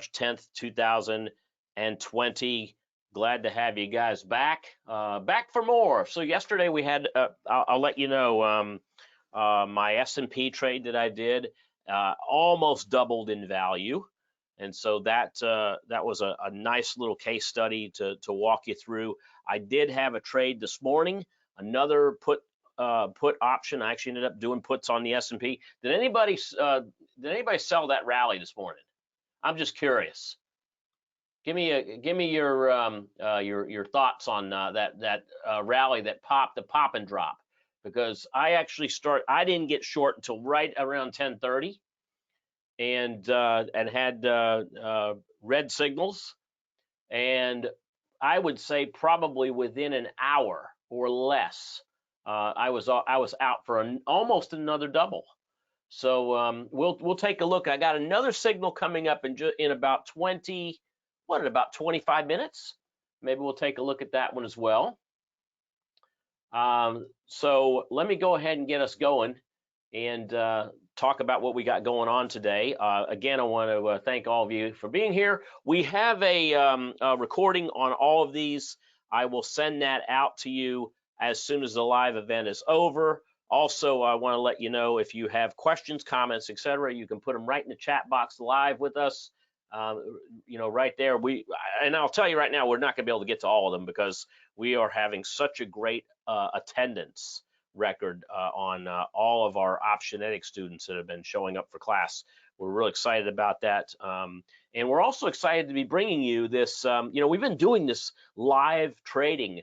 10th, 2020. Glad to have you guys back. Back for more. So yesterday we had, I'll let you know, my S&P trade that I did almost doubled in value. And so that was a nice little case study to walk you through. I did have a trade this morning, another put option. I actually ended up doing puts on the S&P. Did anybody sell that rally this morning? I'm just curious. Give me your thoughts on that rally that popped, the pop and drop, because I didn't get short until right around 10:30, and had red signals, and I would say probably within an hour or less, I was out for almost another double. So we'll take a look. I got another signal coming up in about 25 minutes. Maybe we'll take a look at that one as well. So let me go ahead and get us going and talk about what we got going on today. Again, I want to thank all of you for being here. We have a recording on all of these. I will send that out to you as soon as the live event is over. Also, I want to let you know, if you have questions, comments, etc., you can put them right in the chat box live with us. Right there. And I'll tell you right now, we're not going to be able to get to all of them because we are having such a great attendance record on all of our Optionetics students that have been showing up for class. We're really excited about that. And we're also excited to be bringing you this, we've been doing this live trading,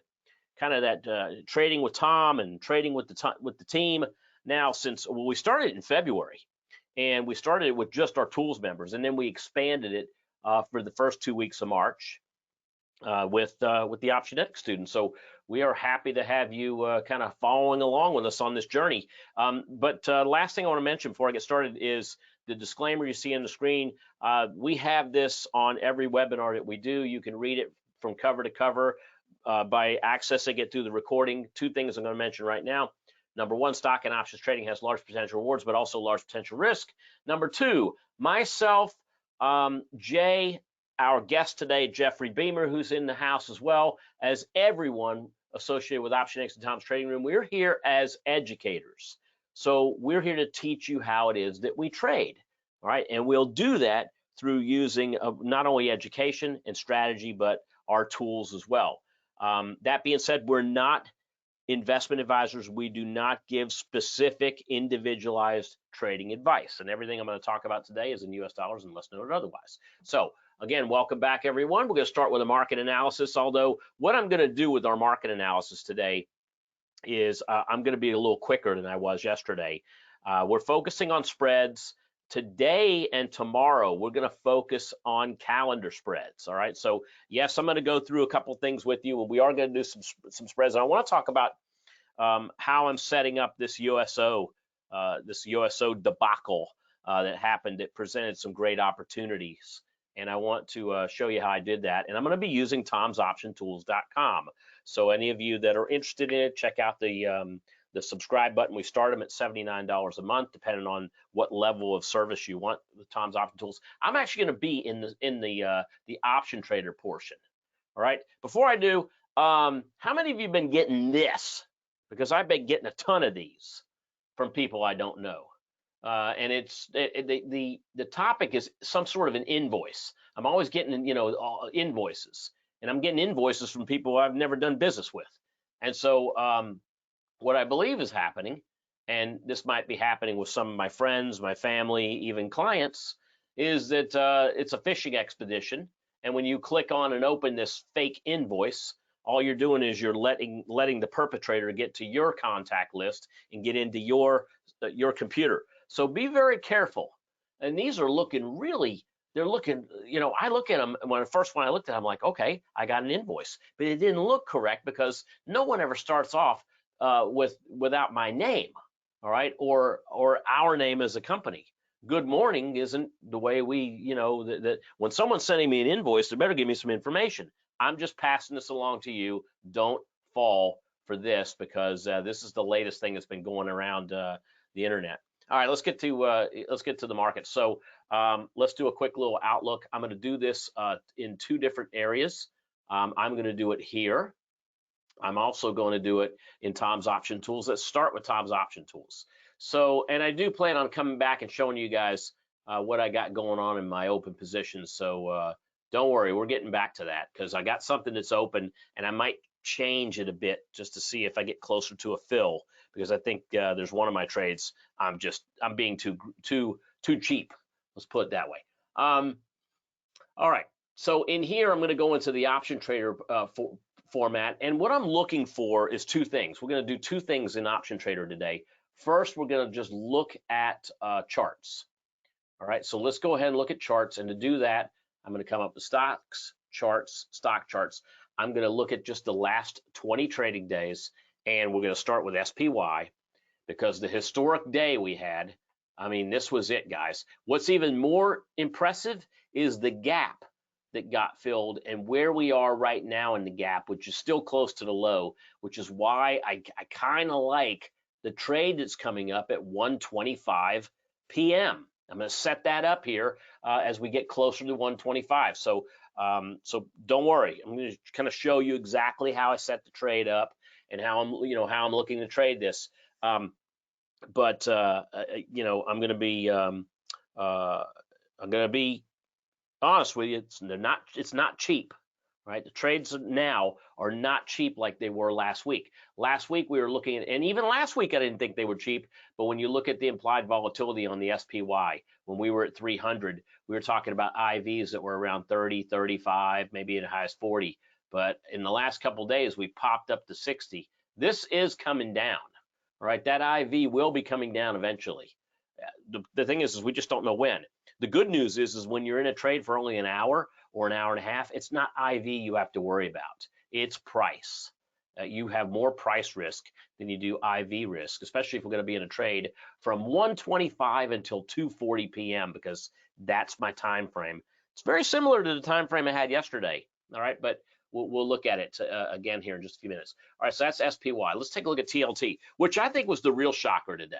kind of that trading with Tom and trading with the team now since, well, we started in February. And we started it with just our tools members, and then we expanded it for the first 2 weeks of March with the Optionetics students. So we are happy to have you kind of following along with us on this journey. But last thing I want to mention before I get started is the disclaimer you see on the screen. We have this on every webinar that we do. You can read it from cover to cover by accessing it through the recording. Two things I'm going to mention right now. Number one, stock and options trading has large potential rewards, but also large potential risk. Number two, myself, Jay, our guest today, Jeffrey Beamer, who's in the house, as well as everyone associated with Optionetics and Tom's Trading Room. We're here as educators. So we're here to teach you how it is that we trade, all right? And we'll do that through using not only education and strategy, but our tools as well. That being said, we're not investment advisors. We do not give specific individualized trading advice, and everything I'm going to talk about today is in US dollars unless noted otherwise. So again, welcome back everyone. We're going to start with a market analysis, although what I'm going to do with our market analysis today is I'm going to be a little quicker than I was yesterday. We're focusing on spreads. Today and tomorrow, we're going to focus on calendar spreads. All right. So yes, I'm going to go through a couple things with you, and we are going to do some spreads. And I want to talk about how I'm setting up this USO debacle that happened. It presented some great opportunities, and I want to show you how I did that. And I'm going to be using tomsoptiontools.com. So any of you that are interested in it, check out the subscribe button. We start them at $79 a month, depending on what level of service you want with Tom's Option Tools. I'm actually going to be in the option trader portion. All right. Before I do, how many of you have been getting this? Because I've been getting a ton of these from people I don't know. And the topic is some sort of an invoice. I'm always getting invoices, and I'm getting invoices from people I've never done business with. And so what I believe is happening, and this might be happening with some of my friends, my family, even clients, is that it's a phishing expedition. And when you click on and open this fake invoice, all you're doing is you're letting the perpetrator get to your contact list and get into your computer. So be very careful. And these are looking really, they're looking, I look at them, when I looked at them, I'm like, okay, I got an invoice, but it didn't look correct because no one ever starts off without my name, all right, or our name as a company. Good morning isn't the way we, that when someone's sending me an invoice, they better give me some information. I'm just passing this along to you. Don't fall for this, because this is the latest thing that's been going around the internet. All right, let's get to the market. So Let's do a quick little outlook. I'm going to do this in two different areas. I'm going to do it here. I'm also going to do it in Tom's Option Tools. Let's start with Tom's Option Tools. So, and I do plan on coming back and showing you guys what I got going on in my open positions. So don't worry, we're getting back to that because I got something that's open and I might change it a bit just to see if I get closer to a fill, because I think there's one of my trades I'm being too cheap. Let's put it that way. All right. So in here, I'm going to go into the option trader format, and what I'm looking for is two things. We're going to do two things in option trader today. First, we're going to just look at charts. All right, so let's go ahead and look at charts, and to do that, I'm going to come up with stocks, charts, stock charts. I'm going to look at just the last 20 trading days, and we're going to start with SPY because the historic day we had, I mean, this was it, guys. What's even more impressive is the gap that got filled and where we are right now in the gap, which is still close to the low, which is why I kind of like the trade that's coming up at 1:25 p.m. I'm going to set that up here as we get closer to 1:25. So don't worry. I'm going to kind of show you exactly how I set the trade up and how I'm looking to trade this. I'm going to be honest with you, it's not cheap, right? The trades now are not cheap like they were last week. Last week we were looking at, and even last week I didn't think they were cheap, but when you look at the implied volatility on the SPY, when we were at 300, we were talking about IVs that were around 30, 35, maybe in the highest 40. But in the last couple of days, we popped up to 60. This is coming down, right? That IV will be coming down eventually. The thing is we just don't know when. The good news is when you're in a trade for only an hour or an hour and a half, it's not IV you have to worry about. It's price. You have more price risk than you do IV risk, especially if we're going to be in a trade from 1:25 until 2:40 p.m. because that's my time frame. It's very similar to the time frame I had yesterday. All right, but we'll look at it again here in just a few minutes. All right, so that's SPY. Let's take a look at TLT, which I think was the real shocker today.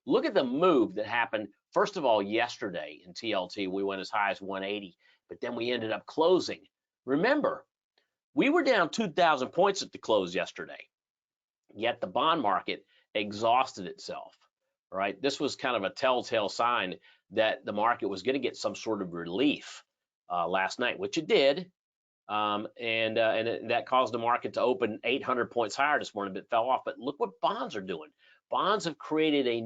Look at the move that happened, first of all, yesterday in TLT. We went as high as 180, but then we ended up closing. Remember, we were down 2,000 points at the close yesterday, yet the bond market exhausted itself, right? This was kind of a telltale sign that the market was going to get some sort of relief last night, which it did, and that caused the market to open 800 points higher this morning, but it fell off. But look what bonds are doing. Bonds have created a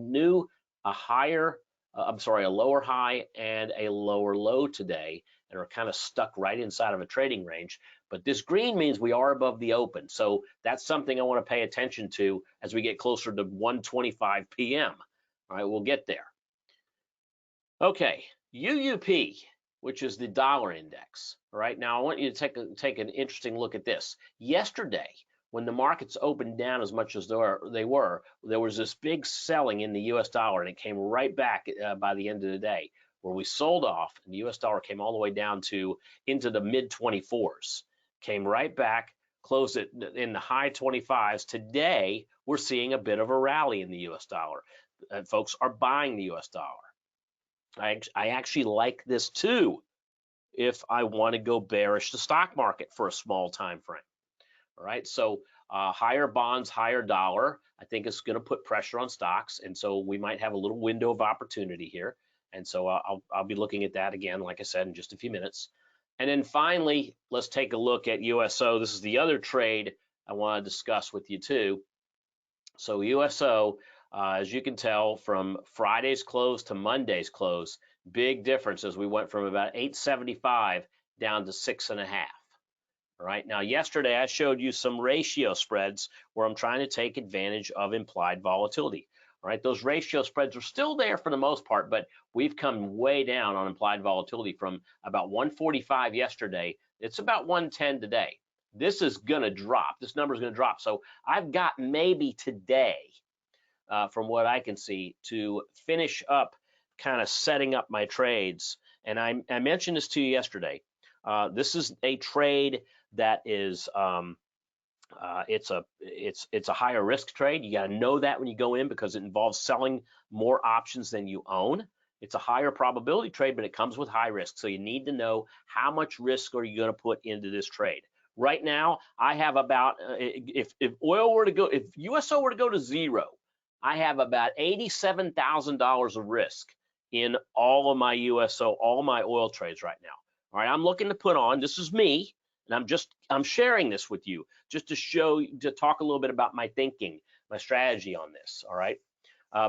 lower high and a lower low today, and are kind of stuck right inside of a trading range. But this green means we are above the open. So that's something I want to pay attention to as we get closer to 1:25 p.m. All right, we'll get there. Okay, UUP, which is the dollar index. All right, now I want you to take an interesting look at this. Yesterday, when the markets opened down as much as there was this big selling in the U.S. dollar, and it came right back by the end of the day, where we sold off, and the U.S. dollar came all the way down into the mid 24s, came right back, closed it in the high 25s. Today, we're seeing a bit of a rally in the U.S. dollar. Folks are buying the U.S. dollar. I actually like this too if I want to go bearish the stock market for a small time frame. All right, so higher bonds, higher dollar, I think it's going to put pressure on stocks, and so we might have a little window of opportunity here. And so I'll be looking at that again, like I said, in just a few minutes. And then finally, let's take a look at USO. This is the other trade I want to discuss with you too. So USO, as you can tell from Friday's close to Monday's close, big difference as we went from about 875 down to 6.5. All right, now yesterday I showed you some ratio spreads where I'm trying to take advantage of implied volatility. All right, those ratio spreads are still there for the most part, but we've come way down on implied volatility from about 145 yesterday. It's about 110 today. This is going to drop. This number is going to drop. So I've got maybe today, from what I can see, to finish up kind of setting up my trades. And I mentioned this to you yesterday. This is a trade that is it's a higher risk trade. You got to know that when you go in because it involves selling more options than you own. It's a higher probability trade, but it comes with high risk. So you need to know how much risk are you going to put into this trade. Right now, I have about, if oil were to go, if USO were to go to zero, I have about $87,000 of risk in all of my USO, all my oil trades right now. All right, I'm looking to put on, this is me, and I'm sharing this with you just to talk a little bit about my thinking, my strategy on this, all right?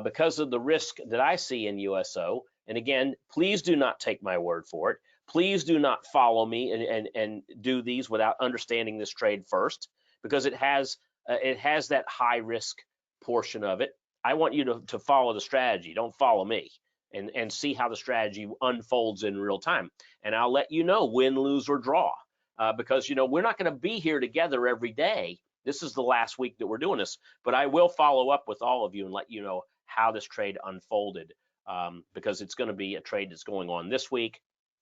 Because of the risk that I see in USO. And again, please do not take my word for it. Please do not follow me and do these without understanding this trade first, because it has that high risk portion of it. I want you to follow the strategy. Don't follow me, and see how the strategy unfolds in real time. And I'll let you know win, lose, or draw, because we're not going to be here together every day. This is the last week that we're doing this, but I will follow up with all of you and let you know how this trade unfolded, because it's going to be a trade that's going on this week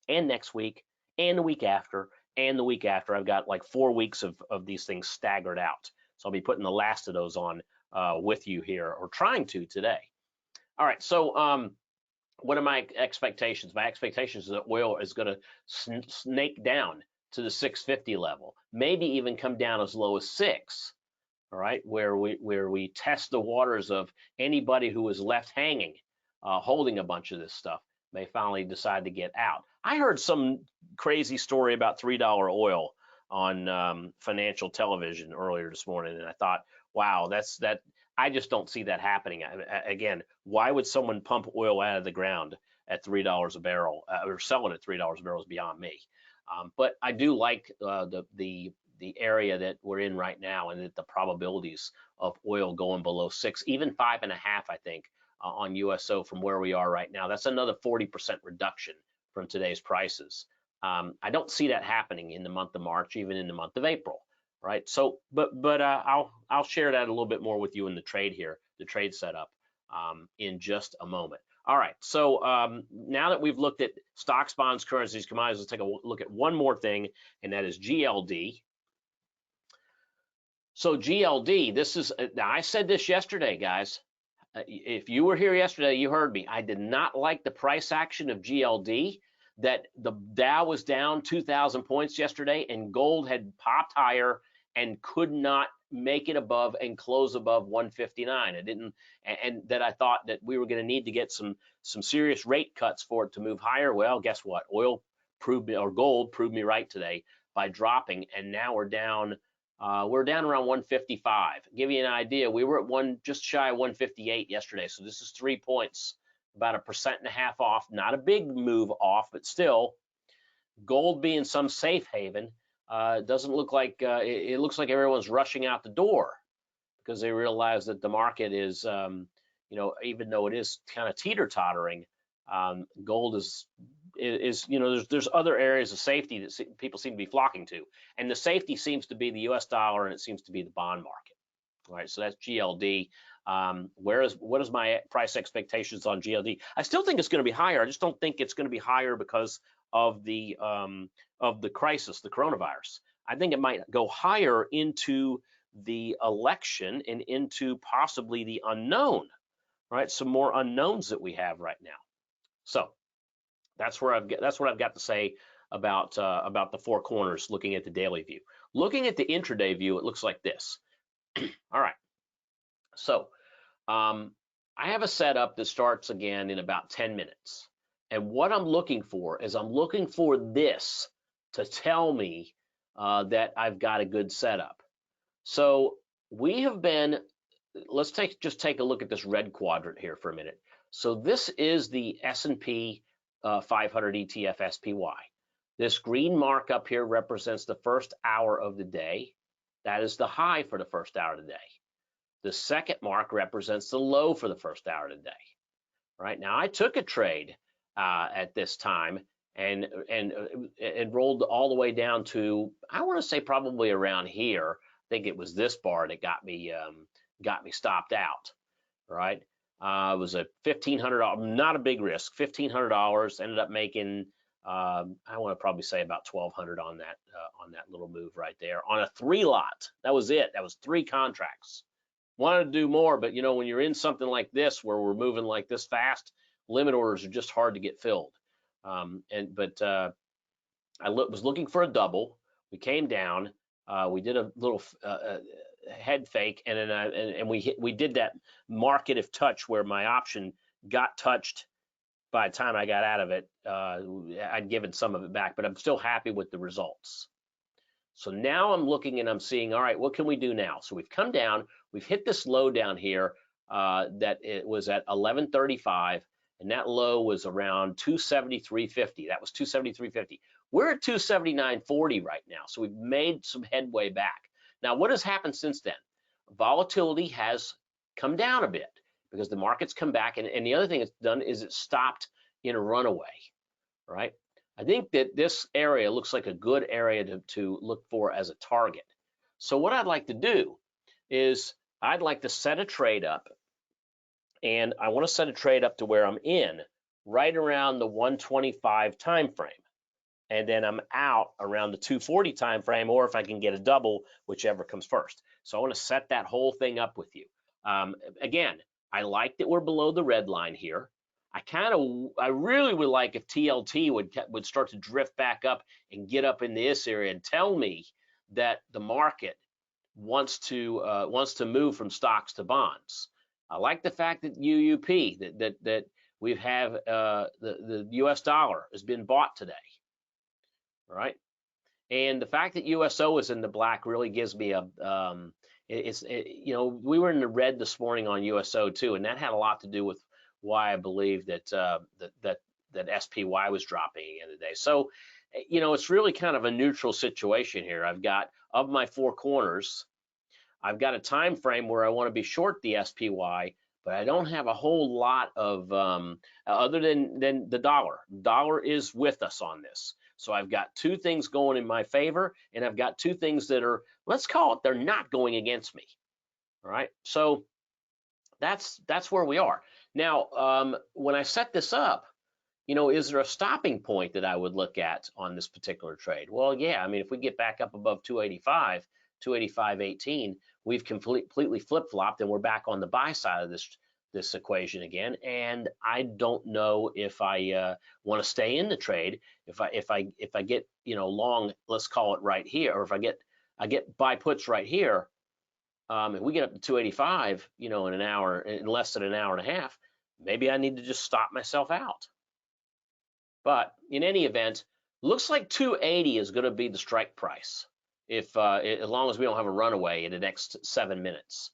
and next week and the week after and the week after. I've got like 4 weeks of these things staggered out. So I'll be putting the last of those on with you here, or trying to today. All right, so what are my expectations? My expectations is that oil is going to snake down to the 650 level, maybe even come down as low as 6. All right, where we test the waters of anybody who is left hanging, holding a bunch of this stuff, may finally decide to get out. I heard some crazy story about $3 oil on financial television earlier this morning, and I thought, wow, that. I just don't see that happening. Again, why would someone pump oil out of the ground at $3 a barrel, or sell it at $3 a barrel, is beyond me. But I do like the area that we're in right now, and that the probabilities of oil going below 6, even 5.5, I think, on USO from where we are right now. That's another 40% reduction from today's prices. I don't see that happening in the month of March, even in the month of April, right? So, but I'll share that a little bit more with you in the trade here, the trade setup, in just a moment. All right, so now that we've looked at stocks, bonds, currencies, commodities, let's take a look at one more thing, and that is GLD. So GLD, this is, now I said this yesterday, guys. If you were here yesterday, you heard me. I did not like the price action of GLD, that the Dow was down 2,000 points yesterday, and gold had popped higher and could not make it above and close above 159. It didn't, and that I thought that we were going to need to get some serious rate cuts for it to move higher. Well, guess what? Oil proved me, or gold proved me right today by dropping, and now we're down around 155. Give you an idea, we were at just shy of 158 yesterday. So this is 3 points, about 1.5% off. Not a big move off, but still, gold being some safe haven, doesn't look like it looks like everyone's rushing out the door, because they realize that the market is, even though it is kind of teeter-tottering, gold is there's other areas of safety that people seem to be flocking to, and the safety seems to be the U.S. dollar, and it seems to be the bond market. All right, so that's GLD. What is my price expectations on GLD? I still think it's going to be higher. I just don't think it's going to be higher because of the crisis, the coronavirus. I think it might go higher into the election and into possibly the unknown. Right, some more unknowns that we have right now. So that's what I've got to say about the four corners. Looking at the daily view, looking at the intraday view, it looks like this. All right, so I have a setup that starts again in about 10 minutes, and what I'm looking for is this to tell me that I've got a good setup. So we have been. Let's just take a look at this red quadrant here for a minute. So this is the S&P 500 ETF SPY. This green mark up here represents the first hour of the day. That is the high for the first hour of the day. The second mark represents the low for the first hour of the day. Right now, I took a trade at this time and rolled all the way down to, I want to say probably around here. I think it was this bar that got me stopped out, right? It was a $1,500, not a big risk, $1,500. Ended up making, I want to probably say about 1,200 on that little move right there on a 3 lot. That was it. That was 3 contracts. Wanted to do more, but when you're in something like this where we're moving like this fast, limit orders are just hard to get filled. But I was looking for a double. We came down. We did a little head fake, and then and we did that market if touch where my option got touched. By the time I got out of it, I'd given some of it back, but I'm still happy with the results. So now I'm looking and I'm seeing, all right, what can we do now? So we've come down, we've hit this low down here that it was at 1135, and that low was around 273.50. That was 273.50. We're at 279.40 right now, so we've made some headway back. Now, what has happened since then? Volatility has come down a bit because the market's come back, and the other thing it's done is it stopped in a runaway, right? I think that this area looks like a good area to look for as a target. So what I'd like to do is I'd like to set a trade up, and I want to set a trade up to where I'm in right around the 125 time frame, and then I'm out around the 240 time frame, or if I can get a double, whichever comes first. So I want to set that whole thing up with you. Again, I like that we're below the red line here. I really would like if TLT would start to drift back up and get up in this area and tell me that the market wants to move from stocks to bonds. I like the fact that UUP that we have the U.S. dollar has been bought today, right? And the fact that USO is in the black really gives me a you know, we were in the red this morning on USO too, and that had a lot to do with why I believe that that SPY was dropping again today. So, you know, it's really kind of a neutral situation here. I've got, of my four corners, I've got a time frame where I want to be short the SPY, but I don't have a whole lot of other than the dollar. Dollar is with us on this. So I've got two things going in my favor, and I've got two things that are, let's call it, they're not going against me. All right. So that's where we are. Now, when I set this up, you know, is there a stopping point that I would look at on this particular trade? Well, yeah, I mean, if we get back up above 285, 285.18, we've completely flip-flopped and we're back on the buy side of this equation again. And I don't know if I want to stay in the trade. If I get, you know, long, let's call it right here, or if I get buy puts right here, if we get up to 285, you know, in less than an hour and a half, maybe I need to just stop myself out. But in any event, looks like 280 is going to be the strike price if as long as we don't have a runaway in the next 7 minutes.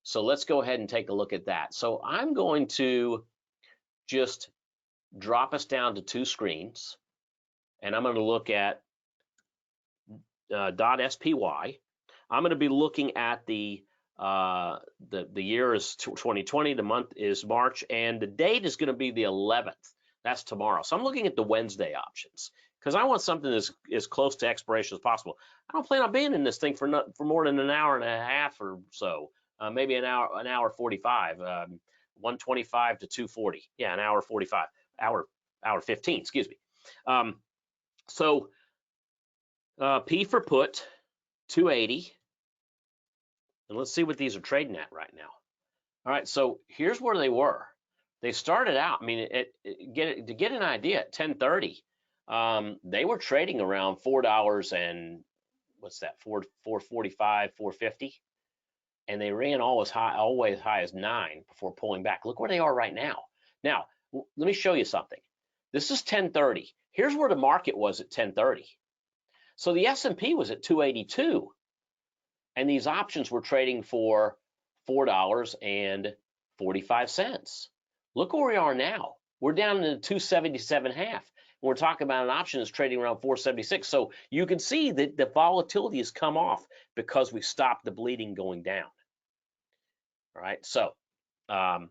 So let's go ahead and take a look at that. So I'm going to just drop us down to two screens, and I'm going to look at .SPY. I'm going to be looking at the year is 2020, the month is March, and the date is going to be the 11th. That's tomorrow. So I'm looking at the Wednesday options because I want something that's as close to expiration as possible. I don't plan on being in this thing for more than an hour and a half or so, maybe an hour 45, 125 to 240. Yeah, an hour 45, hour 15. Excuse me. So P for put 280. And let's see what these are trading at right now. All right, so here's where they were. They started out, I mean, to get an idea, at 10:30, they were trading around $4 and what's that, $4.45, $4.50, and they ran always high as 9 before pulling back. Look where they are right now. Now, let me show you something. This is 10:30. Here's where the market was at 10:30. So the S&P was at 282. And these options were trading for $4.45. Look where we are now. We're down in the 277.5. We're talking about an option that's trading around 476. So you can see that the volatility has come off because we stopped the bleeding going down. All right, so 5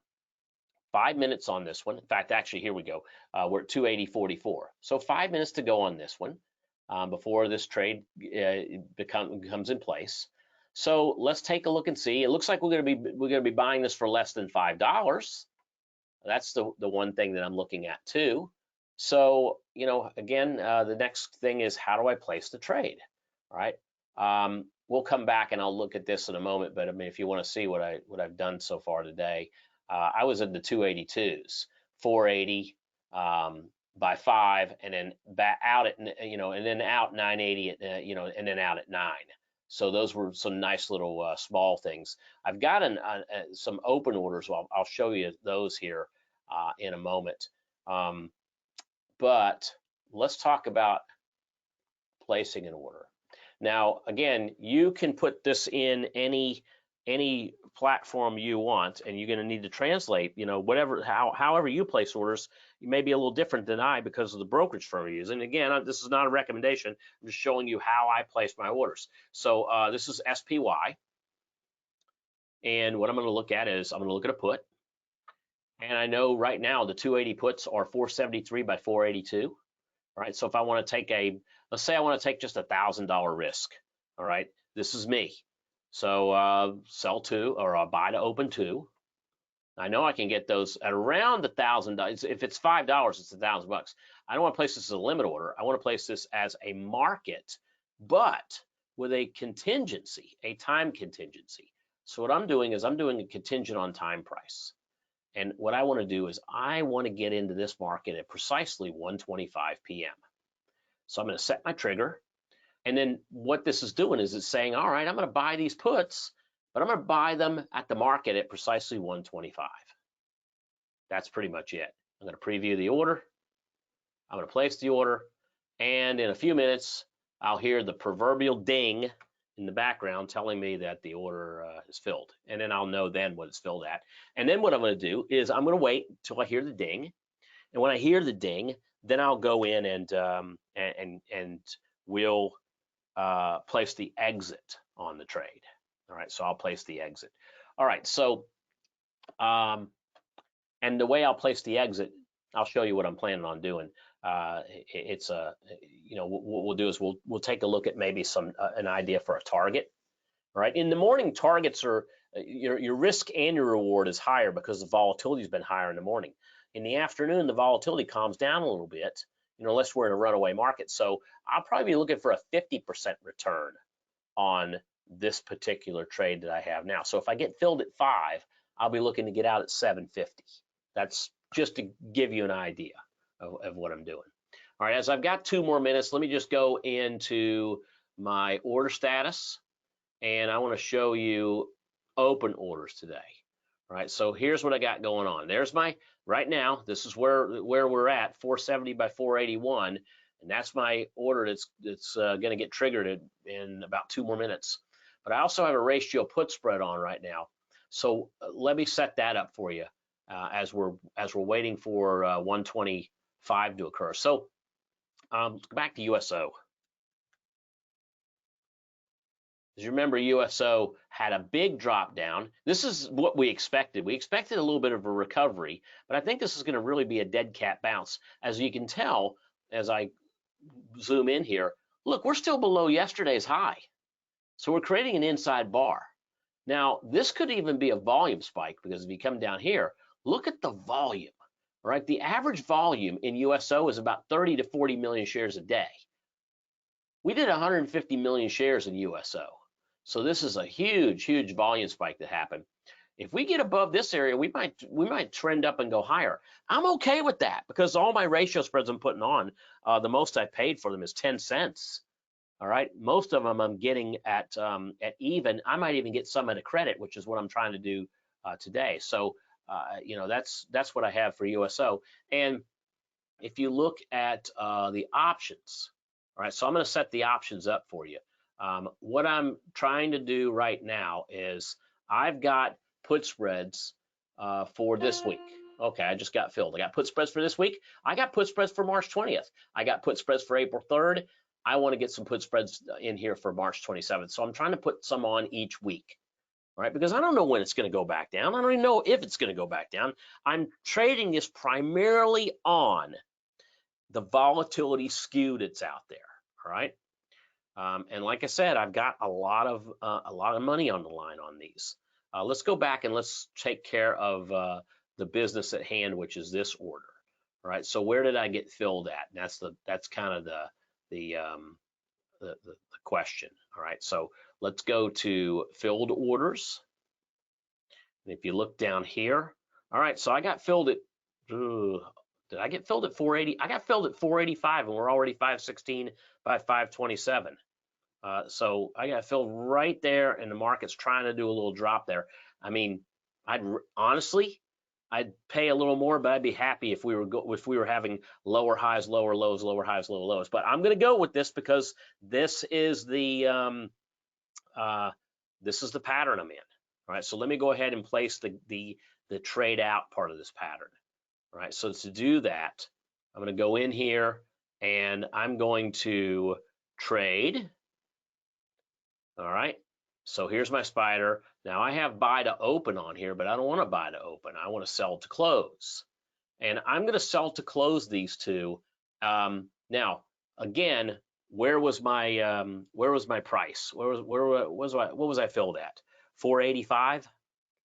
minutes on this one. In fact, actually, here we go. We're at 280.44. So 5 minutes to go on this one before this trade comes in place. So let's take a look and see. It looks like we're gonna be buying this for less than $5. That's the one thing that I'm looking at too. So, you know, again, the next thing is, how do I place the trade? All right. We'll come back and I'll look at this in a moment. But I mean, if you want to see what I've done so far today, I was in the 282s 480 by 5, and then back out at, and then out 980 at, and then out at 9. So those were some nice little small things. I've got some open orders. I'll show you those here in a moment. But let's talk about placing an order. Now, again, you can put this in any platform you want, and you're going to need to translate, however you place orders. You may be a little different than I because of the brokerage firm you use. And again, this is not a recommendation. I'm just showing you how I place my orders. So this is SPY. And what I'm going to look at is I'm going to look at a put. And I know right now the 280 puts are 473 by 482. All right, so if I want to take let's say I want to take just $1,000 risk. All right, this is me. So sell 2 or buy to open 2. I know I can get those at around $1,000. If it's $5, it's $1,000. I don't want to place this as a limit order. I want to place this as a market, but with a contingency, a time contingency. So what I'm doing is I'm doing a contingent on time price. And what I want to do is I want to get into this market at precisely 1:25 p.m. So I'm going to set my trigger. And then what this is doing is it's saying, all right, I'm going to buy these puts, but I'm going to buy them at the market at precisely 1:25. That's pretty much it. I'm going to preview the order. I'm going to place the order. And in a few minutes, I'll hear the proverbial ding in the background telling me that the order is filled. And then I'll know then what it's filled at. And then what I'm going to do is I'm going to wait until I hear the ding. And when I hear the ding, then I'll go in and we'll place the exit on the trade. All right, so I'll place the exit. All right, so and the way I'll place the exit, I'll show you what I'm planning on doing. It's what we'll do is we'll take a look at maybe an idea for a target. All right, in the morning, targets are your risk and your reward is higher because the volatility has been higher in the morning. In the afternoon, the volatility calms down a little bit, unless we're in a runaway market. So I'll probably be looking for a 50% return on this particular trade that I have now. So if I get filled at 5, I'll be looking to get out at 750. That's just to give you an idea of what I'm doing. All right, as I've got 2 more minutes, let me just go into my order status, and I want to show you open orders today. All right, so here's what I got going on. There's my, right now, this is where we're at, 470 by 481, and that's my order that's going to get triggered in about 2 more minutes. But I also have a ratio put spread on right now. So let me set that up for you as we're waiting for 125 to occur. So back to USO. As you remember, USO had a big drop down. This is what we expected. We expected a little bit of a recovery, but I think this is going to really be a dead cat bounce. As you can tell, as I zoom in here, look, we're still below yesterday's high. So we're creating an inside bar. Now, this could even be a volume spike because if you come down here, look at the volume, right? The average volume in USO is about 30 to 40 million shares a day. We did 150 million shares in USO. So this is a huge, huge volume spike that happened. If we get above this area, we might trend up and go higher. I'm okay with that because all my ratio spreads I'm putting on, the most I paid for them is 10 cents. All right, most of them I'm getting at even. I might even get some at a credit, which is what I'm trying to do today. So that's what I have for USO. And if you look at the options, all right, so I'm going to set the options up for you. What I'm trying to do right now is I've got put spreads for this week. Okay, I just got filled. I got put spreads for this week. I got put spreads for March 20th. I got put spreads for April 3rd. I want to get some put spreads in here for March 27th. So I'm trying to put some on each week, right? Because I don't know when it's going to go back down. I don't even know if it's going to go back down. I'm trading this primarily on the volatility skew that's out there, all right? And like I said, I've got a lot of money on the line on these. Let's go back and let's take care of the business at hand, which is this order. All right. So where did I get filled at? And that's kind of the question. All right. So let's go to filled orders. And if you look down here, all right. So I got filled at Ooh, did I get filled at 480? I got filled at 485, and we're already 516 by 527. So I got filled right there, and the market's trying to do a little drop there. I mean, honestly, I'd pay a little more, but I'd be happy if we were having lower highs, lower lows, lower highs, lower lows. But I'm going to go with this because this is the pattern I'm in. All right, so let me go ahead and place the trade out part of this pattern. All right, so to do that, I'm going to go in here and I'm going to trade. All right, so here's my spider. Now I have buy to open on here, but I don't want to buy to open. I want to sell to close. And I'm going to sell to close these two. Now, again, where was my price? What was I filled at? 485.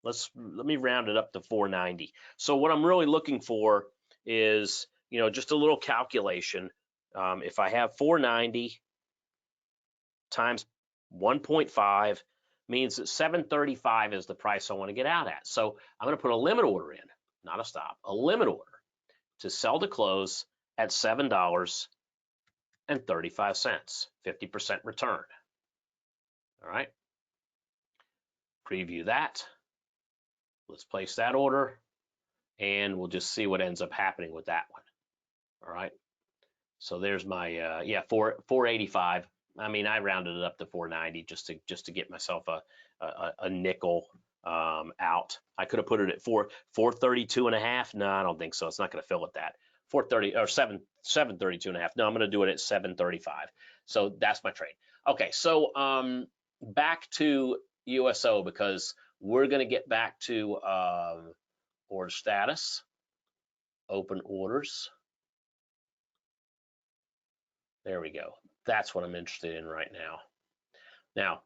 Let me round it up to 490. So what I'm really looking for is, just a little calculation. If I have 490 times 1.5 means that 735 is the price I want to get out at. So I'm going to put a limit order in, not a stop, a limit order to sell to close at $7.35, 50% return. All right. Preview that. Let's place that order, and we'll just see what ends up happening with that one. All right. So there's my 485. I mean, I rounded it up to 490 just to get myself a nickel out. I could have put it at 432 and a half. No, I don't think so. It's not going to fill at that. 430 or 732 and a half. No, I'm going to do it at 735. So that's my trade. Okay, so back to USO, because we're going to get back to order status, open orders. There we go. That's what I'm interested in right now. Now,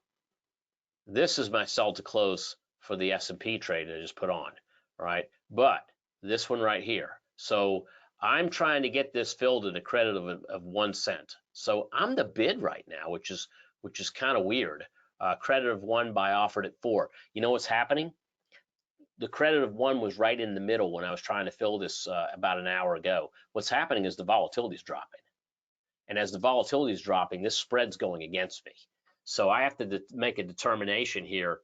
this is my sell to close for the S&P trade that I just put on, right? But this one right here. So I'm trying to get this filled at a credit of 1 cent. So I'm the bid right now, which is kind of weird. Credit of 1 by offered at 4. You know what's happening? The credit of 1 was right in the middle when I was trying to fill this about an hour ago. What's happening is the volatility is dropping. And as the volatility is dropping, this spread's going against me. So I have to make a determination here,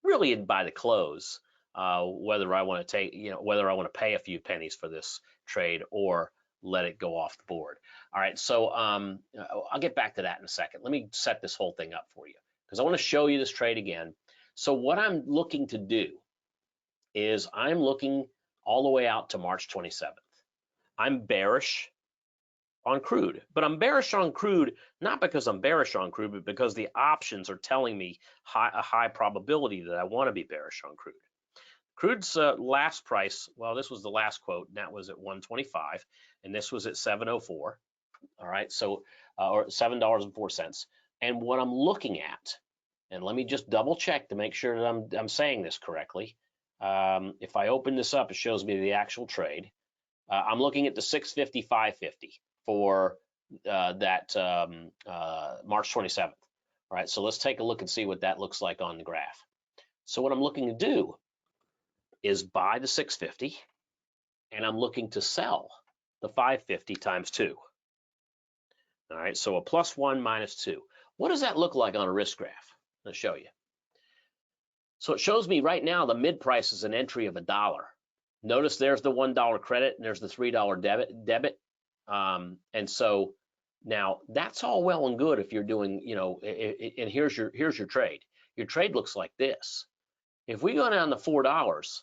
really by the close, whether I want to whether I want to pay a few pennies for this trade or let it go off the board. All right, so I'll get back to that in a second. Let me set this whole thing up for you because I want to show you this trade again. So what I'm looking to do is I'm looking all the way out to March 27th. I'm bearish on crude, but I'm bearish on crude not because I'm bearish on crude, but because the options are telling me a high probability that I want to be bearish on crude. Crude's last price, well, this was the last quote, and that was at 125, and this was at 704. All right, so or $7.04. And what I'm looking at, and let me just double check to make sure that I'm saying this correctly. If I open this up, it shows me the actual trade. I'm looking at the 650, 550 for that March 27th. All right, so let's take a look and see what that looks like on the graph. So what I'm looking to do is buy the 650, and I'm looking to sell the 550 times 2. All right, so a +1 minus 2. What does that look like on a risk graph? I'll show you. So it shows me right now the mid price is an entry of $1. Notice there's the $1 credit and there's the $3 debit. And so now that's all well and good if you're doing, and here's your trade. Your trade looks like this. If we go down to $4,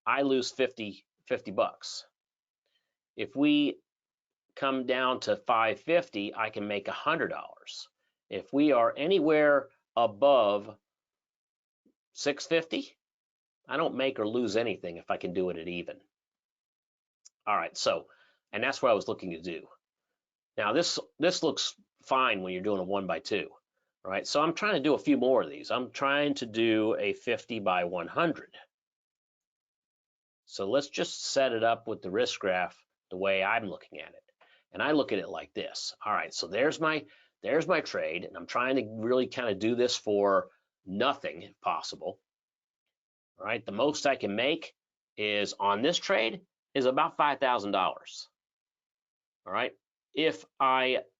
I lose 50 bucks. If we come down to 550, I can make $100. If we are anywhere above 650, I don't make or lose anything if I can do it at even. All right, so, and that's what I was looking to do. Now this looks fine when you're doing a 1 by 2, right? So I'm trying to do a few more of these. I'm trying to do a 50 by 100. So let's just set it up with the risk graph the way I'm looking at it. And I look at it like this. All right, so there's my trade, and I'm trying to really kind of do this for nothing if possible. All right, the most I can make is on this trade is about $5,000. All right. If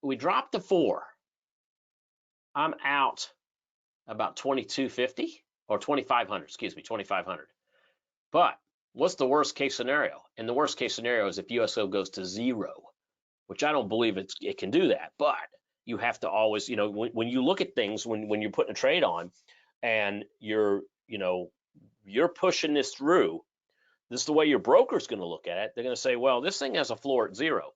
we drop to 4, I'm out about 2,250 or 2,500. Excuse me, 2,500. But what's the worst case scenario? And the worst case scenario is if USO goes to 0, which I don't believe it can do that. But you have to always, you know, when you look at things, when you're putting a trade on, and you're pushing this through. This is the way your broker's going to look at it. They're going to say, well, this thing has a floor at 0.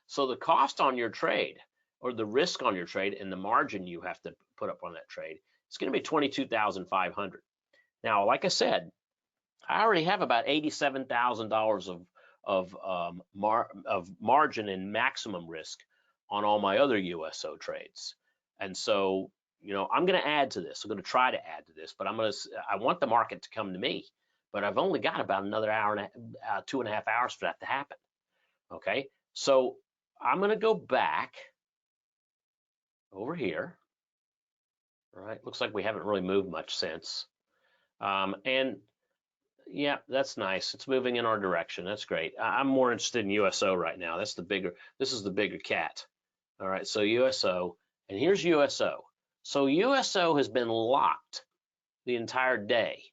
So the cost on your trade, or the risk on your trade, and the margin you have to put up on that trade, it's going to be 22,500. Now, like I said, I already have about $87,000 of margin and maximum risk on all my other USO trades, and so I'm going to add to this. I'm going to try to add to this, but I want the market to come to me. But I've only got about another hour and 2.5 hours for that to happen. Okay, so I'm going to go back over here. All right, looks like we haven't really moved much since. And yeah, that's nice. It's moving in our direction. That's great. I'm more interested in USO right now. This is the bigger cat. All right, so USO, and here's USO. So USO has been locked the entire day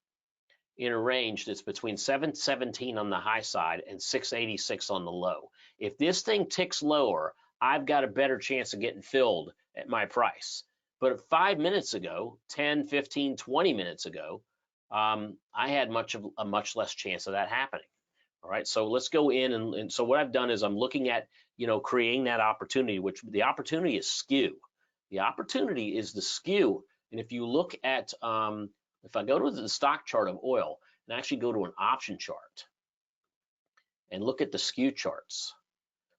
in a range that's between 717 on the high side and 686 on the low. If this thing ticks lower, I've got a better chance of getting filled at my price. But 5 minutes ago, 10, 15, 20 minutes ago, I had a much less chance of that happening. All right, so let's go in, and so what I've done is I'm looking at, creating that opportunity, which the opportunity is skew. The opportunity is the skew, and if you look at, if I go to the stock chart of oil and actually go to an option chart and look at the skew charts,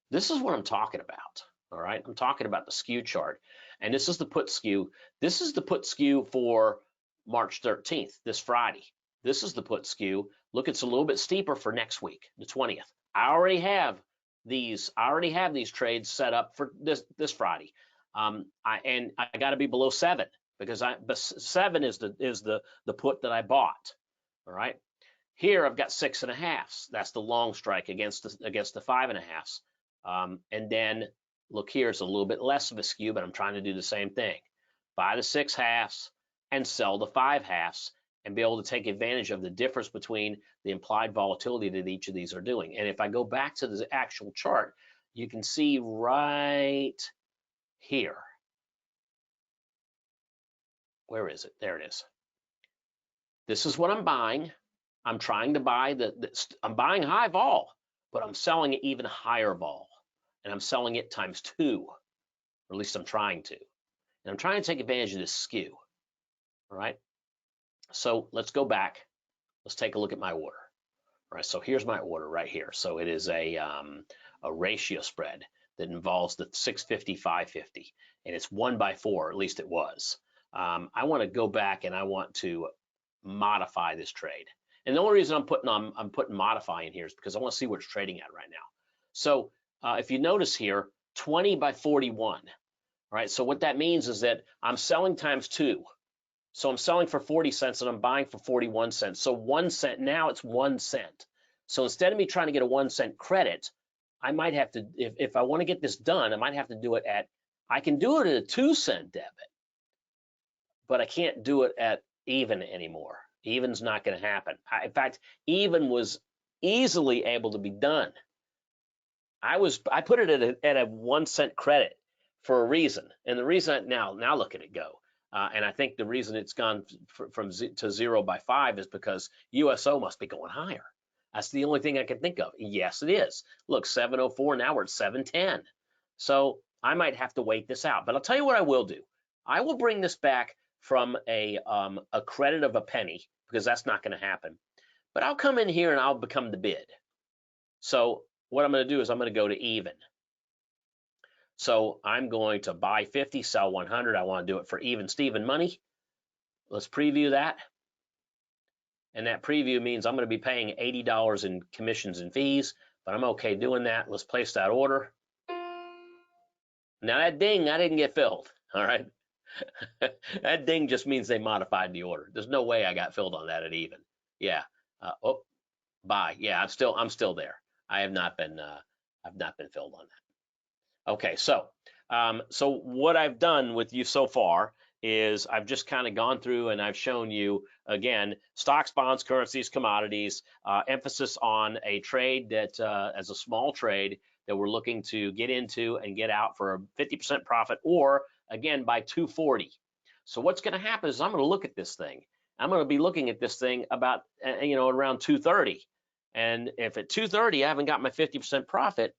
this is what I'm talking about. All right, I'm talking about the skew chart, and this is the put skew. This is the put skew for March 13th, this Friday. This is the put skew. Look, it's a little bit steeper for next week, the 20th. I already have these trades set up for this Friday. I got to be below 7 because 7 is the put that I bought. All right. Here I've got 6.5. That's the long strike against the 5.5. And then look here, it's a little bit less of a skew, but I'm trying to do the same thing. Buy the 6.5 and sell the 5.5 and be able to take advantage of the difference between the implied volatility that each of these are doing. And if I go back to the actual chart, you can see right here. Where is it? There it is. This is what I'm buying. I'm trying to buy I'm buying high vol, but I'm selling it even higher vol, and I'm selling it times 2, or at least I'm trying to. And I'm trying to take advantage of this skew. All right. So let's go back. Let's take a look at my order. All right. So here's my order right here. So it is a ratio spread that involves the 650, 550, and it's 1/4, or at least it was. I want to go back and I want to modify this trade. And the only reason I'm putting modify in here is because I want to see what it's trading at right now. So if you notice here, 20/41. All right. So what that means is that I'm selling times 2. So I'm selling for 40 cents and I'm buying for 41 cents. So 1 cent, now it's 1 cent. So instead of me trying to get a 1 cent credit, I might have to, if I want to get this done, I might have to do it I can do it at a 2 cent debit, but I can't do it at even anymore. Even's not going to happen. In fact, even was easily able to be done. I put it at a 1 cent credit for a reason, and the reason now look at it go. And I think the reason it's gone from to 0 by 5 is because USO must be going higher. That's the only thing I can think of. Yes, it is. Look, 704, now we're at 710. So I might have to wait this out. But I'll tell you what I will do. I will bring this back from a credit of a penny, because that's not going to happen. But I'll come in here and I'll become the bid. So what I'm going to do is I'm going to go to even. So I'm going to buy 50, sell 100. I want to do it for even Steven money. Let's preview that. And that preview means I'm going to be paying $80 in commissions and fees, but I'm okay doing that. Let's place that order. Now that ding, I didn't get filled. All right. That ding just means they modified the order. There's no way I got filled on that at even. Yeah. Buy. Yeah, I'm still there. I have not been filled on that. Okay, so so what I've done with you so far is I've just kind of gone through and I've shown you again stocks, bonds, currencies, commodities, emphasis on a trade that as a small trade that we're looking to get into and get out for a 50% profit, or again by 240. So what's going to happen is I'm going to look at this thing. I'm going to be looking at this thing about around 230, and if at 230 I haven't got my 50% profit,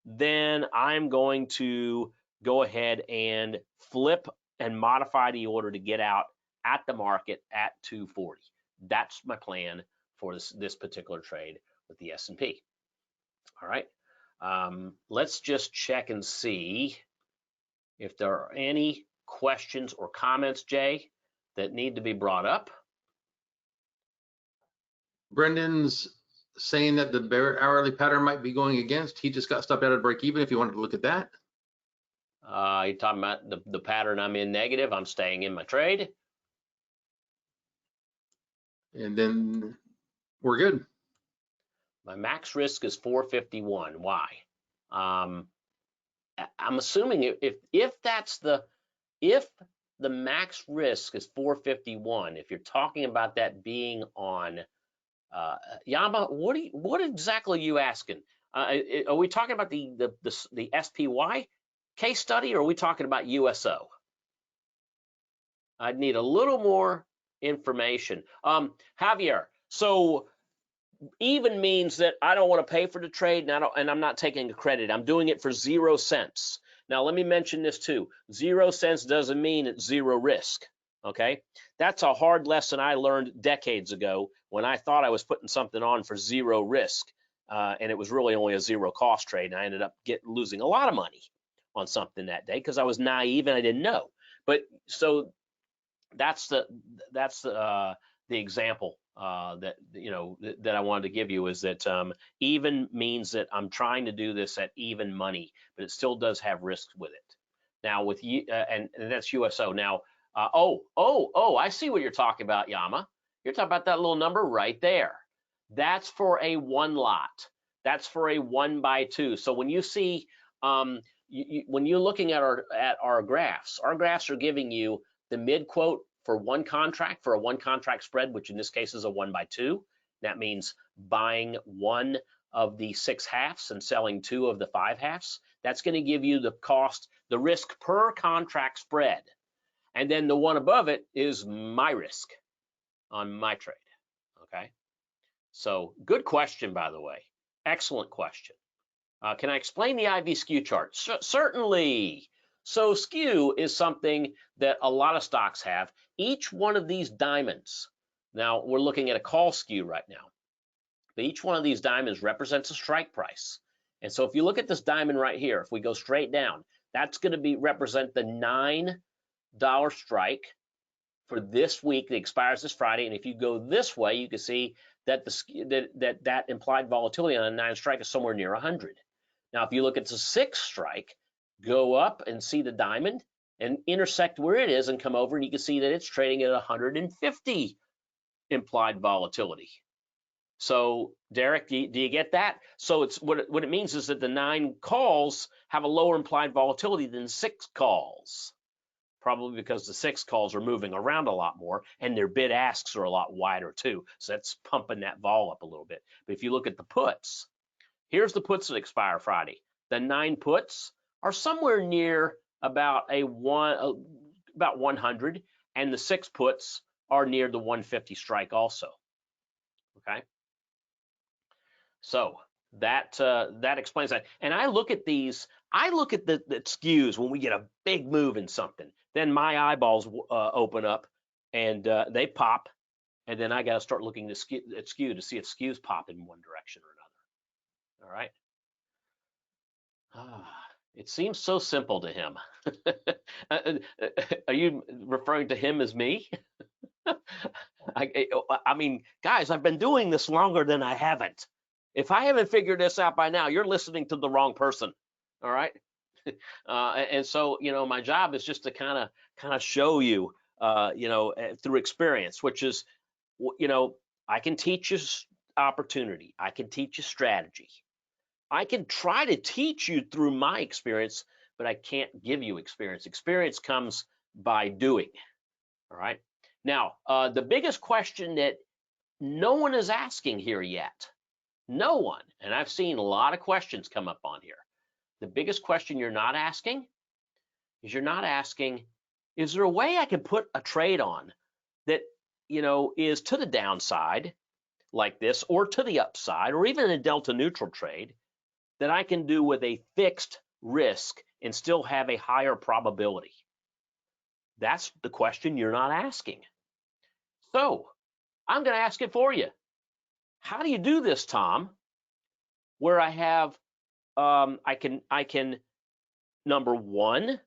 then I'm going to go ahead and flip and modify the order to get out at the market at 240. That's my plan for this particular trade with the S&P. All right, let's just check and see if there are any questions or comments, Jay, that need to be brought up. Brendan's saying that the bear hourly pattern might be going against. He just got stopped out of break even. If you wanted to look at that. You're talking about the pattern I'm in negative. I'm staying in my trade. And then we're good. My max risk is 451. Why? I'm assuming if the max risk is 451, if you're talking about that being on Yama, what exactly are you asking? Are we talking about the SPY case study, or are we talking about USO? I'd need a little more information. Javier, so even means that I don't want to pay for the trade, and I'm not taking a credit. I'm doing it for 0 cents. Now, let me mention this too. 0 cents doesn't mean it's zero risk, okay? That's a hard lesson I learned decades ago when I thought I was putting something on for 0 risk, and it was really only a 0 cost trade, and I ended up losing a lot of money on something that day because I was naive and I didn't know. But so that's the example that I wanted to give you, is that even means that I'm trying to do this at even money, but it still does have risks with it. Now with you, and that's USO. Now, I see what you're talking about, Yama. You're talking about that little number right there. That's for a 1 lot. That's for a 1 by 2. So when you see, when you're looking at our graphs are giving you the mid quote for one contract, for a 1 contract spread, which in this case is a 1 by 2. That means buying 1 of the 6 halves and selling 2 of the 5 halves. That's going to give you the cost, the risk per contract spread. And then the one above it is my risk on my trade. Okay. So good question, by the way. Excellent question. Can I explain the IV skew chart? Certainly. So skew is something that a lot of stocks have. Each one of these diamonds, now we're looking at a call skew right now, but each one of these diamonds represents a strike price. And so if you look at this diamond right here, if we go straight down, that's going to represent the $9 strike for this week that expires this Friday. And if you go this way, you can see that that implied volatility on a 9 strike is somewhere near 100. Now, if you look at the 6 strike, go up and see the diamond and intersect where it is and come over, and you can see that it's trading at 150 implied volatility. So, Derek, do you get that? So it's what it means is that the 9 calls have a lower implied volatility than 6 calls, probably because the 6 calls are moving around a lot more and their bid asks are a lot wider too. So that's pumping that vol up a little bit. But if you look at the puts, here's the puts that expire Friday. The 9 puts are somewhere near about about 100, and the 6 puts are near the 150 strike also. Okay, so that explains that. And I look at these. I look at the skews when we get a big move in something. Then my eyeballs open up and they pop, and then I got to start looking at skew to see if skews pop in one direction or another. All right. It seems so simple to him. Are you referring to him as me? I mean, guys, I've been doing this longer than I haven't. If I haven't figured this out by now, you're listening to the wrong person. All right. And so, my job is just to kind of show you, through experience, which is, I can teach you opportunity. I can teach you strategy. I can try to teach you through my experience, but I can't give you experience. Experience comes by doing. All right. Now, the biggest question that no one is asking here yet, no one, and I've seen a lot of questions come up on here. The biggest question you're not asking is is there a way I can put a trade on that, is to the downside like this, or to the upside, or even a delta neutral trade that I can do with a fixed risk and still have a higher probability? That's the question you're not asking. So I'm going to ask it for you. How do you do this, Tom? Where I have, I can number one,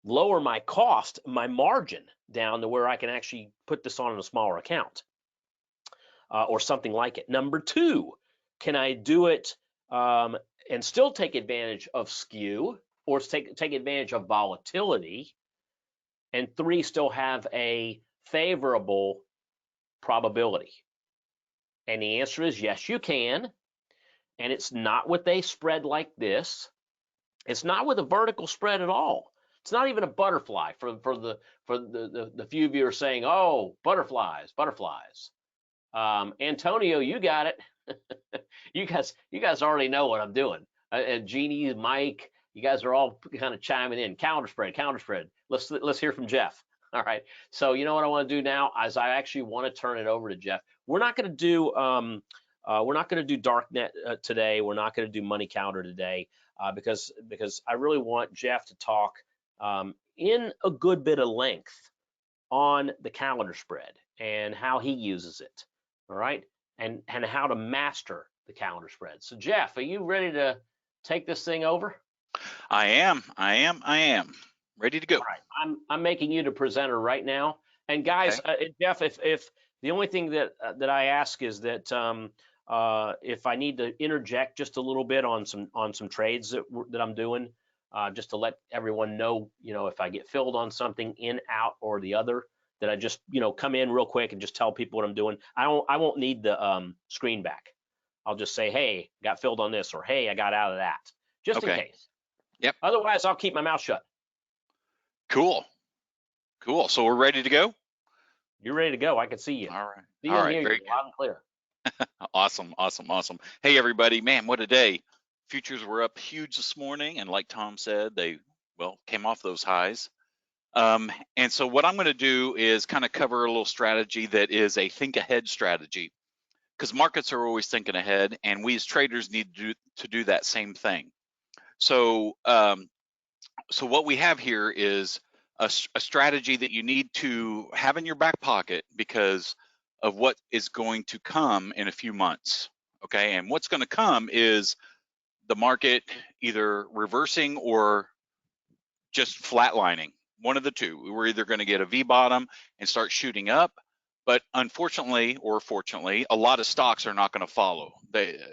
lower my cost, my margin down to where I can actually put this on a smaller account, or something like it. Number two, can I do it and still take advantage of skew, or take advantage of volatility? And three, still have a favorable probability. And the answer is yes, you can. And it's not with a spread like this. It's not with a vertical spread at all. It's not even a butterfly for the few of you are saying, oh, butterflies. Antonio, you got it. you guys already know what I'm doing. And Jeannie, Mike, you guys are all kind of chiming in. Calendar spread. Let's hear from Jeff. All right. So you know what I want to do now is I actually want to turn it over to Jeff. We're not going to do darknet today. We're not going to do money counter today because I really want Jeff to talk in a good bit of length on the calendar spread and how he uses it. All right, and how to master the calendar spread. So Jeff, are you ready to take this thing over? I am ready to go. All right, I'm making you the presenter right now. And guys, okay. Jeff, if the only thing that I ask is that if I need to interject just a little bit on some trades that I'm doing, just to let everyone know, if I get filled on something in, out, or the other, that I just come in real quick and just tell people what I'm doing. I won't need the screen back. I'll just say, hey, got filled on this, or hey, I got out of that, just in case. Yep. Otherwise, I'll keep my mouth shut. Cool. So we're ready to go? You're ready to go. I can see you. All right. See you and hear you loud and clear. Awesome. Hey, everybody. Man, what a day. Futures were up huge this morning, and like Tom said, they, came off those highs. And so what I'm going to do is kind of cover a little strategy that is a think ahead strategy, because markets are always thinking ahead, and we as traders need to do that same thing. So so what we have here is a strategy that you need to have in your back pocket because of what is going to come in a few months. Okay, and what's going to come is the market either reversing or just flatlining. One of the two. We're either going to get a V bottom and start shooting up, but unfortunately or fortunately, a lot of stocks are not going to follow.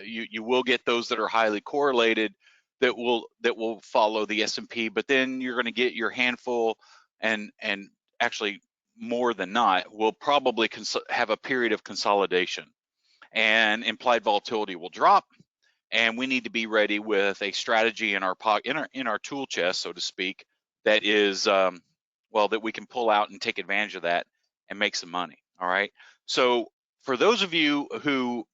You will get those that are highly correlated that will follow the S&P, but then you're going to get your handful, and actually more than not will probably have a period of consolidation, and implied volatility will drop, and we need to be ready with a strategy in our tool chest, so to speak, that is that we can pull out and take advantage of that and make some money. All right, so for those of you who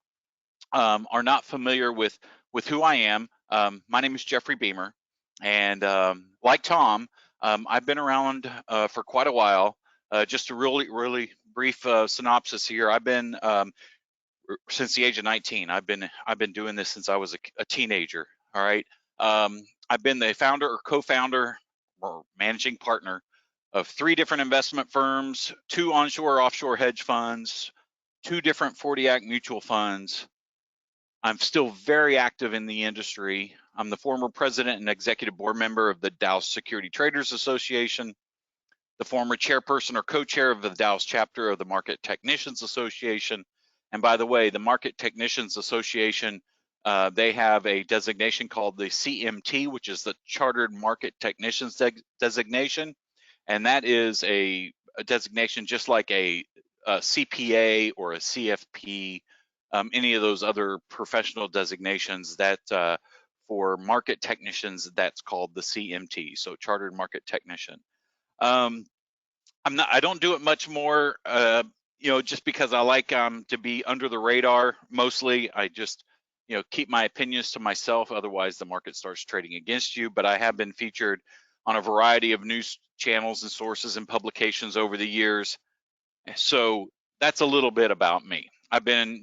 are not familiar with who I am, my name is Jeffrey Beamer, and like Tom, I've been around for quite a while. Just a really brief synopsis here. I've been since the age of 19. I've been doing this since I was a teenager. All right, I've been the founder or co-founder or managing partner of 3 different investment firms, 2 onshore offshore hedge funds, 2 different 40 Act mutual funds. I'm still very active in the industry. I'm the former president and executive board member of the Dallas Security Traders Association, the former chairperson or co-chair of the Dallas chapter of the Market Technicians Association. And by the way, the Market Technicians Association, they have a designation called the CMT, which is the Chartered Market Technicians designation. And that is a designation just like a CPA or a CFP any of those other professional designations that for market technicians, that's called the CMT, so Chartered Market Technician. I don't do it much more, just because I like to be under the radar mostly. I just, keep my opinions to myself. Otherwise, the market starts trading against you. But I have been featured on a variety of news channels and sources and publications over the years. So that's a little bit about me.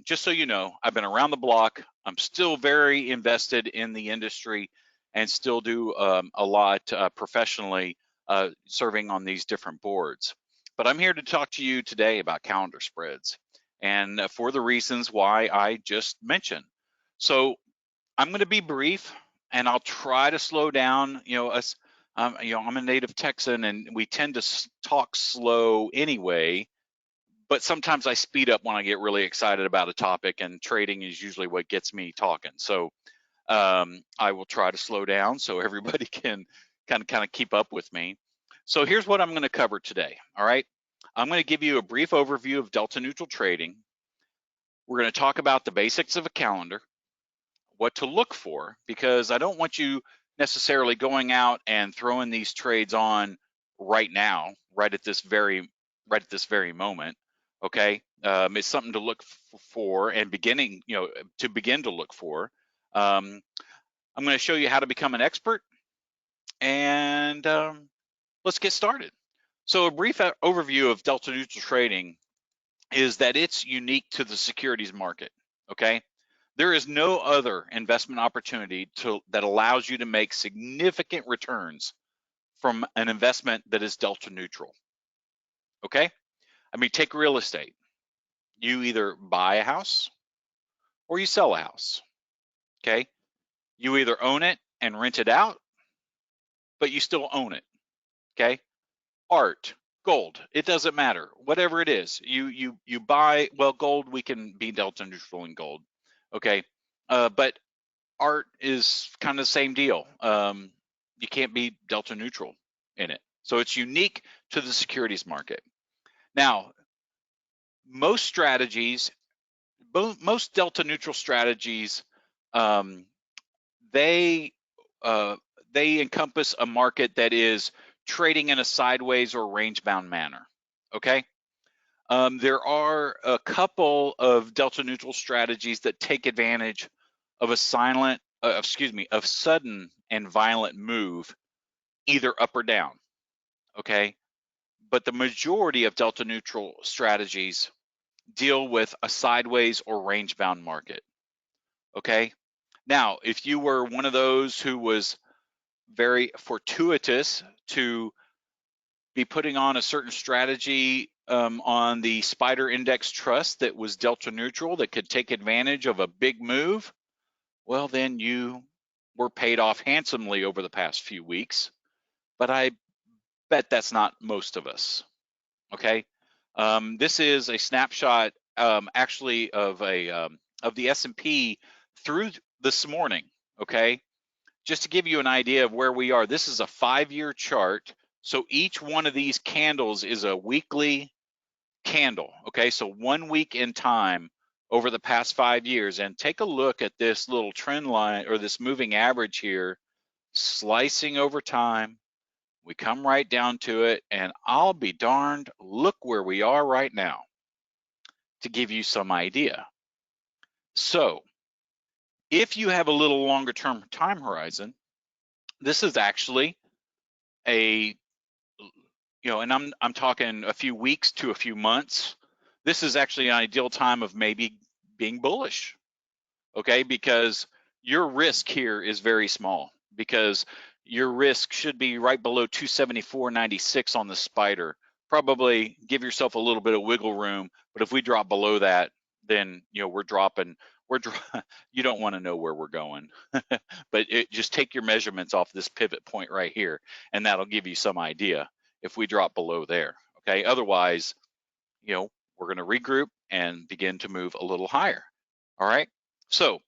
Just so you know, I've been around the block. I'm still very invested in the industry and still do a lot professionally, serving on these different boards. But I'm here to talk to you today about calendar spreads, and for the reasons why I just mentioned. So I'm going to be brief, and I'll try to slow down. I'm a native Texan, and we tend to talk slow anyway. But sometimes I speed up when I get really excited about a topic, and trading is usually what gets me talking. So I will try to slow down so everybody can kind of keep up with me. So here's what I'm going to cover today. All right. I'm going to give you a brief overview of delta neutral trading. We're going to talk about the basics of a calendar, what to look for, because I don't want you necessarily going out and throwing these trades on right now, right at this very moment. Okay, it's something to look for and begin to look for. I'm going to show you how to become an expert, and let's get started. So a brief overview of delta neutral trading is that it's unique to the securities market. Okay, there is no other investment opportunity that allows you to make significant returns from an investment that is delta neutral. Okay, I mean, take real estate. You either buy a house or you sell a house. Okay, you either own it and rent it out, but you still own it. Okay, art, gold, it doesn't matter. Whatever it is, you buy. Well, gold, we can be delta neutral in gold. Okay, but art is kind of the same deal. You can't be delta neutral in it. So it's unique to the securities market. Now, most strategies, most delta neutral strategies, they encompass a market that is trading in a sideways or range-bound manner. Okay, there are a couple of delta neutral strategies that take advantage of a sudden and violent move, either up or down. Okay, but the majority of delta neutral strategies deal with a sideways or range-bound market. Okay, now if you were one of those who was very fortuitous to be putting on a certain strategy on the Spider Index Trust that was delta neutral, that could take advantage of a big move, well, then you were paid off handsomely over the past few weeks. But I bet that's not most of us. Okay, this is a snapshot actually of the S&P through this morning. Okay, just to give you an idea of where we are, this is a 5-year chart. So each one of these candles is a weekly candle. Okay, so 1 week in time over the past 5 years. And take a look at this little trend line, or this moving average here, slicing over time. We come right down to it, and I'll be darned, look where we are right now, to give you some idea. So if you have a little longer term time horizon, this is actually and I'm talking a few weeks to a few months. This is actually an ideal time of maybe being bullish. Okay, because your risk here is very small, because your risk should be right below 274.96 on the Spider. Probably give yourself a little bit of wiggle room, but if we drop below that, then we're dropping. You don't want to know where we're going, but just take your measurements off this pivot point right here, and that'll give you some idea if we drop below there. Okay, otherwise, we're going to regroup and begin to move a little higher. All right, so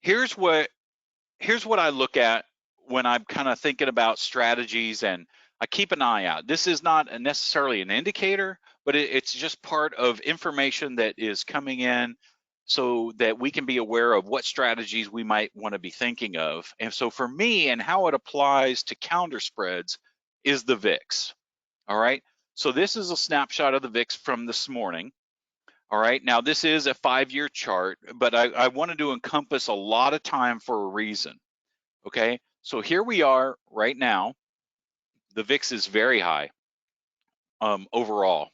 here's what I look at when I'm kind of thinking about strategies, and I keep an eye out. This is not necessarily an indicator, but it's just part of information that is coming in so that we can be aware of what strategies we might want to be thinking of. And so for me, and how it applies to counter spreads, is the VIX. All right, so this is a snapshot of the VIX from this morning. All right, now this is a 5-year chart, but I wanted to encompass a lot of time for a reason. Okay, so here we are right now. The VIX is very high overall.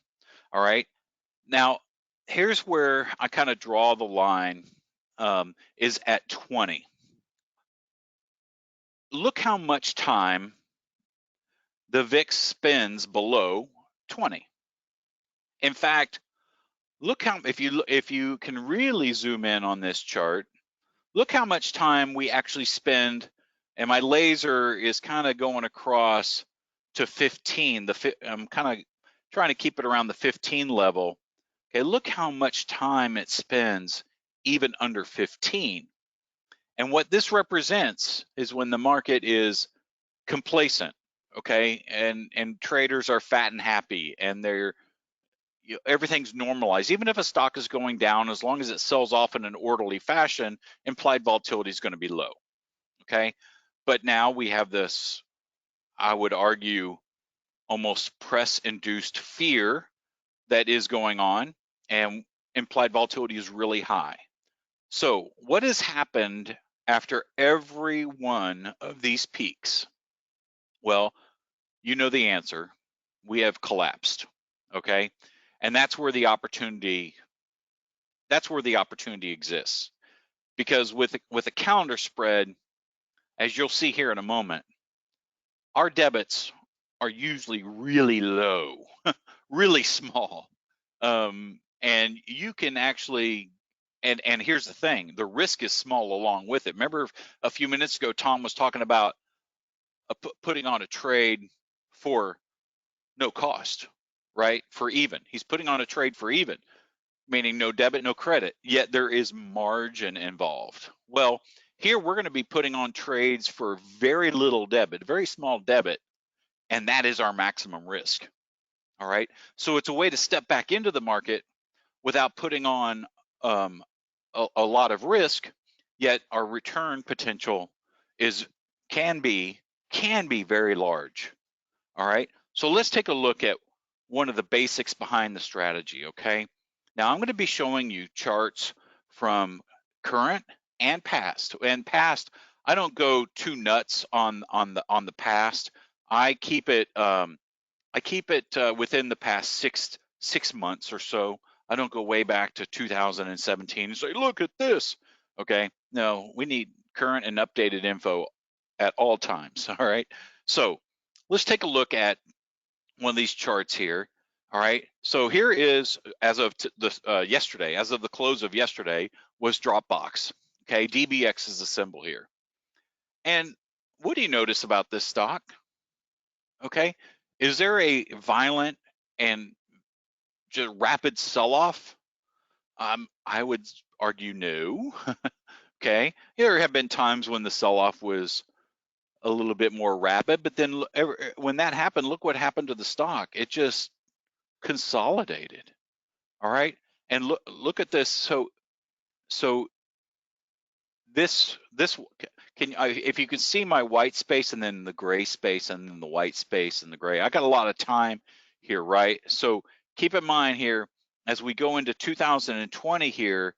All right, now here's where I kind of draw the line, is at 20. Look how much time the VIX spends below 20. In fact, look how, if you can really zoom in on this chart, look how much time we actually spend, and my laser is kind of going across to 15. I'm kind of trying to keep it around the 15 level. Okay, look how much time it spends even under 15. And what this represents is when the market is complacent, okay, and traders are fat and happy, and everything's normalized. Even if a stock is going down, as long as it sells off in an orderly fashion, implied volatility is going to be low, okay? But now we have this, I would argue, almost press-induced fear that is going on, and implied volatility is really high. So what has happened after every one of these peaks? Well, you know the answer. We have collapsed, okay? And that's where the opportunity exists. Because with a calendar spread, as you'll see here in a moment, our debits are usually really low, really small. And you can actually, and here's the thing, the risk is small along with it. Remember a few minutes ago, Tom was talking about putting on a trade for no cost, right? For even. He's putting on a trade for even, meaning no debit, no credit, yet there is margin involved. Well, here we're going to be putting on trades for very little debit, very small debit, and that is our maximum risk. All right. So it's a way to step back into the market without putting on a lot of risk, yet our return potential can be very large. All right. So let's take a look at one of the basics behind the strategy. Okay. Now I'm going to be showing you charts from current and past. And past, I don't go too nuts on the past. I keep it within the past six months or so. I don't go way back to 2017 and say, look at this. Okay, no, we need current and updated info at all times. All right, so let's take a look at one of these charts here. All right, so here is, as of yesterday, as of the close of yesterday, was Dropbox. Okay, DBX is the symbol here. And what do you notice about this stock? Okay, is there a violent and just rapid sell-off? I would argue no. Okay, there have been times when the sell-off was a little bit more rapid, but then when that happened, look what happened to the stock. It just consolidated. All right, and look at this. So this if you can see my white space and then the gray space and then the white space and the gray, I got a lot of time here, right? So keep in mind here, as we go into 2020 here,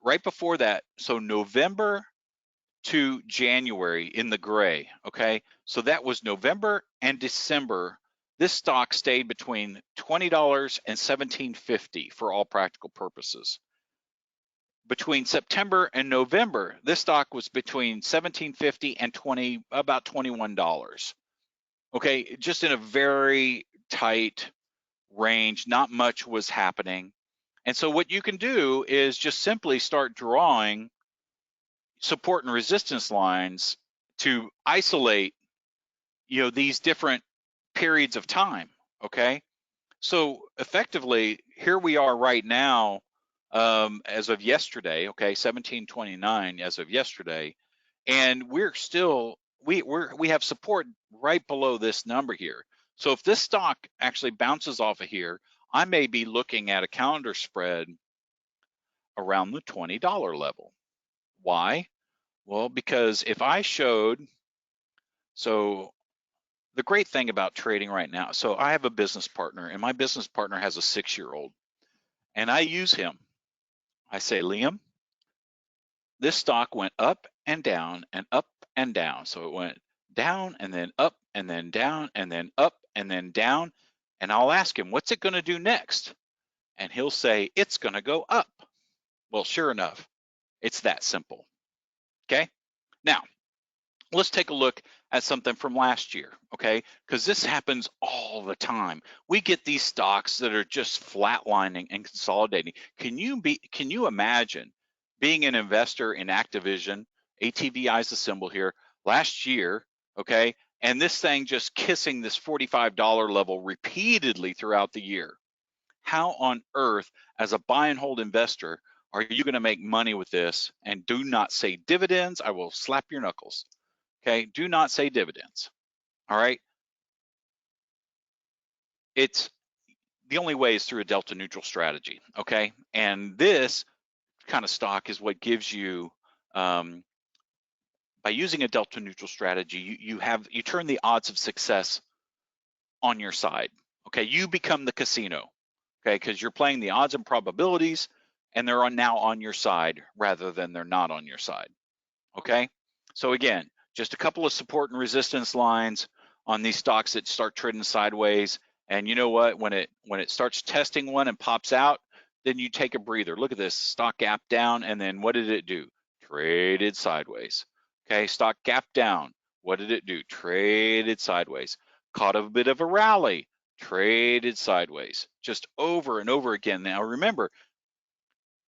right before that, so November to January in the gray, okay? So that was November and December. This stock stayed between $20 and $17.50 for all practical purposes. Between September and November, this stock was between $17.50 and about $21. Okay, just in a very tight range, not much was happening. And so what you can do is just simply start drawing support and resistance lines to isolate, these different periods of time, okay? So effectively, here we are right now, as of yesterday, okay, 1729 as of yesterday, and we're still, we have support right below this number here. So if this stock actually bounces off of here, I may be looking at a calendar spread around the $20 level. Why? Well, because if I showed, so the great thing about trading right now, so I have a business partner, and my business partner has a 6-year-old, and I use him. I say, Liam, this stock went up and down and up and down. So it went down and then up and then down and then up and then down. And I'll ask him, what's it going to do next? And he'll say, it's going to go up. Well, sure enough, it's that simple. Okay. Now, let's take a look at something from last year, okay? Because this happens all the time. We get these stocks that are just flatlining and consolidating. Can you imagine being an investor in Activision? ATVI is the symbol here. Last year, okay, and this thing just kissing this $45 level repeatedly throughout the year. How on earth, as a buy and hold investor, are you going to make money with this? And do not say dividends. I will slap your knuckles. Okay, do not say dividends. All right. It's the only way is through a delta neutral strategy. Okay, and this kind of stock is what gives you, by using a delta neutral strategy, you turn the odds of success on your side. Okay, you become the casino. Okay, because you're playing the odds and probabilities, and they're now on your side rather than they're not on your side. Okay, so again, just a couple of support and resistance lines on these stocks that start trading sideways. And you know what? When it starts testing one and pops out, then you take a breather. Look at this stock gap down, and then what did it do? Traded sideways. Okay, stock gap down. What did it do? Traded sideways. Caught a bit of a rally. Traded sideways. Just over and over again. Now remember,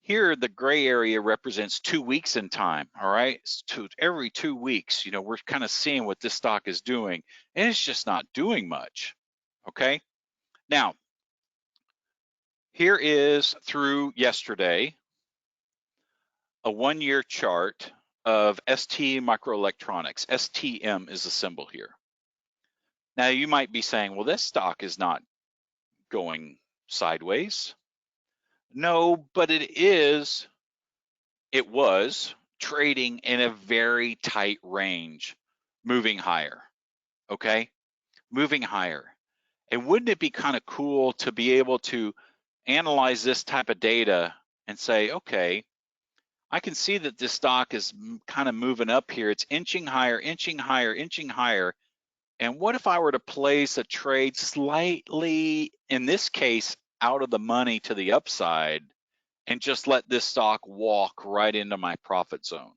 here, the gray area represents 2 weeks in time, all right? So every 2 weeks, we're kind of seeing what this stock is doing, and it's just not doing much, okay? Now, here is through yesterday, a 1-year chart of ST Microelectronics. STM is the symbol here. Now, you might be saying, well, this stock is not going sideways. No, but it was trading in a very tight range, moving higher, okay? Moving higher. And wouldn't it be kind of cool to be able to analyze this type of data and say, okay, I can see that this stock is kind of moving up here. It's inching higher, inching higher, inching higher. And what if I were to place a trade slightly, in this case, out of the money to the upside, and just let this stock walk right into my profit zone?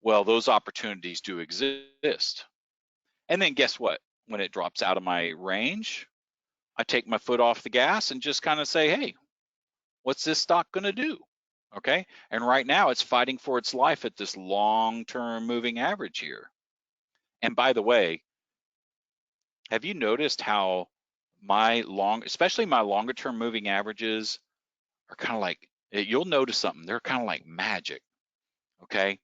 Well, those opportunities do exist. And then guess what? When it drops out of my range, I take my foot off the gas and just kind of say, hey, what's this stock going to do? Okay. And right now it's fighting for its life at this long-term moving average here. And by the way, have you noticed how especially my longer term moving averages are kind of like, you'll notice something, they're kind of like magic. Okay.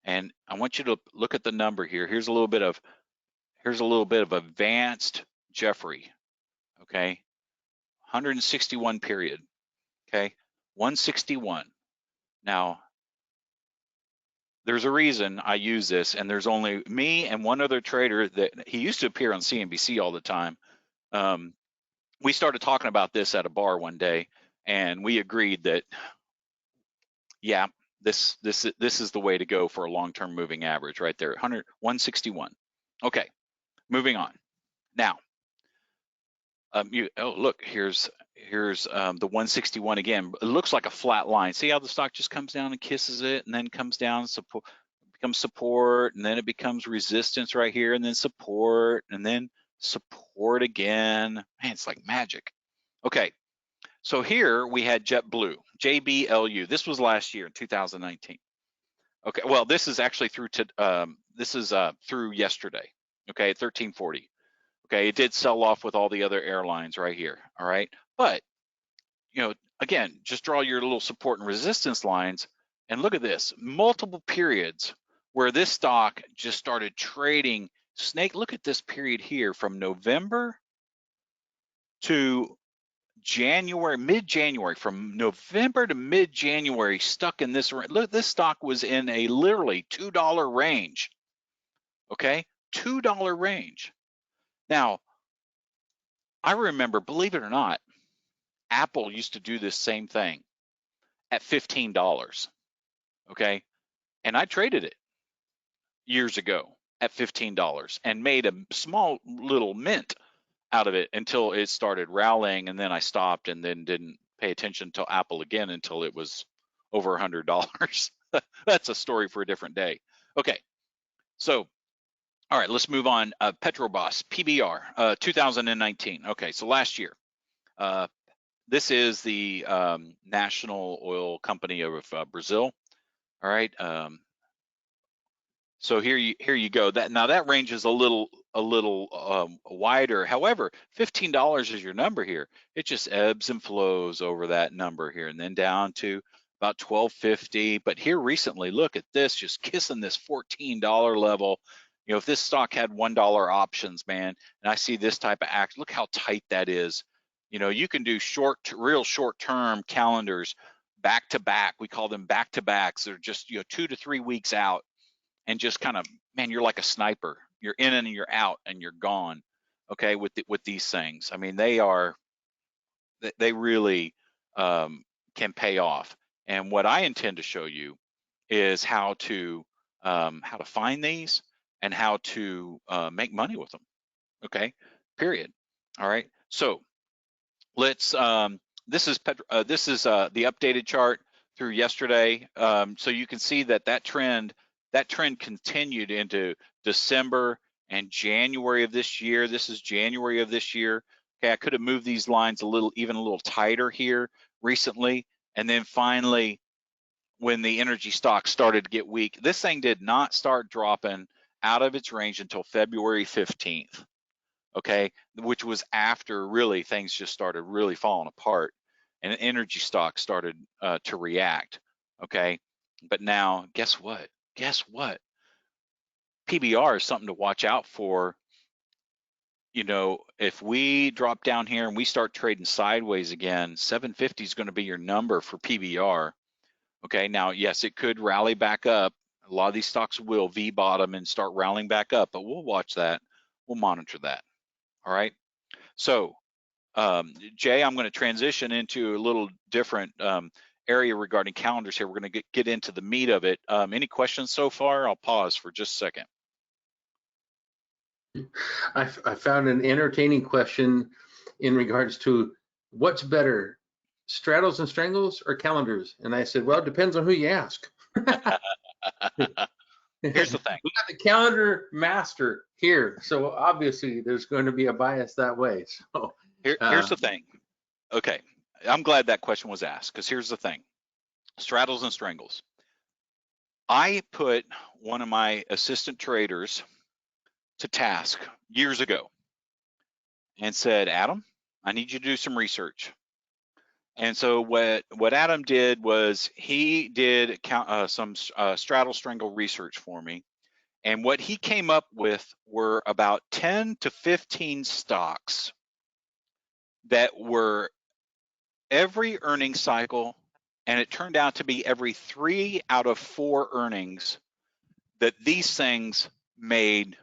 And I want you to look at the number here. Here's a little bit of advanced Jeffrey. Okay. 161 period. Okay. 161. Now, there's a reason I use this, and there's only me and one other trader that he used to appear on CNBC all the time. We started talking about this at a bar one day, and we agreed that, yeah, this is the way to go for a long-term moving average right there, 161. Okay, moving on. Now, look, here's the 161 again. It looks like a flat line. See how the stock just comes down and kisses it, and then comes down, becomes support, and then it becomes resistance right here, and then support, and then support again. Man, it's like magic. Okay, so here we had JetBlue, JBLU. This was last year in 2019. Okay, well, this is actually through yesterday. Okay, at 1340. Okay, it did sell off with all the other airlines right here. All right, but again, just draw your little support and resistance lines, and look at this, multiple periods where this stock just started trading snake. Look at this period here from November to January, mid-January, from November to mid-January, stuck in this. Look, this stock was in a literally $2 range. Okay, $2 range. Now, I remember, believe it or not, Apple used to do this same thing at $15. Okay, and I traded it years ago at $15 and made a small little mint out of it until it started rallying, and then I stopped and then didn't pay attention to Apple again until it was over $100. That's a story for a different day. Okay, so all right, let's move on. Petrobras, PBR, 2019. Okay, so last year. This is the national oil company of Brazil. All right. So here you go. That range is a little wider. However, $15 is your number here. It just ebbs and flows over that number here, and then down to about $12.50. But here recently, look at this, just kissing this $14 level. You know, if this stock had $1 options, man, and I see this type of act, look how tight that is. You know, you can do real short-term calendars back to back. We call them back to backs. They're just 2 to 3 weeks out. And just kind of, man, you're like a sniper. You're in and you're out and you're gone. Okay, with these things. I mean, they really can pay off. And what I intend to show you is how to find these and how to make money with them. Okay, period. All right. So let's. This is the updated chart through yesterday. So you can see that trend continued into December and January of this year. This is January of this year. Okay, I could have moved these lines even a little tighter here recently. And then finally, when the energy stocks started to get weak, this thing did not start dropping out of its range until February 15th. Okay, which was after really things just started really falling apart and energy stocks started to react. Okay, but now guess what? PBR is something to watch out for. You know, if we drop down here and we start trading sideways again, 750 is going to be your number for PBR. Okay, now, yes, it could rally back up. A lot of these stocks will V-bottom and start rallying back up, but we'll watch that. We'll monitor that. All right. So, Jay, I'm going to transition into a little different area regarding calendars here. We're going to get into the meat of it. Any questions so far? I'll pause for just a second. I found an entertaining question in regards to what's better, straddles and strangles or calendars? And I said, well, it depends on who you ask. Here's the thing. We got the calendar master here, so obviously there's going to be a bias that way. So here's the thing. Okay, I'm glad that question was asked, because here's the thing. Straddles and strangles. I put one of my assistant traders to task years ago and said, Adam, I need you to do some research. And so what Adam did was he did some straddle strangle research for me. And what he came up with were about 10 to 15 stocks that were every earnings cycle, and it turned out to be every 3 out of 4 earnings that these things made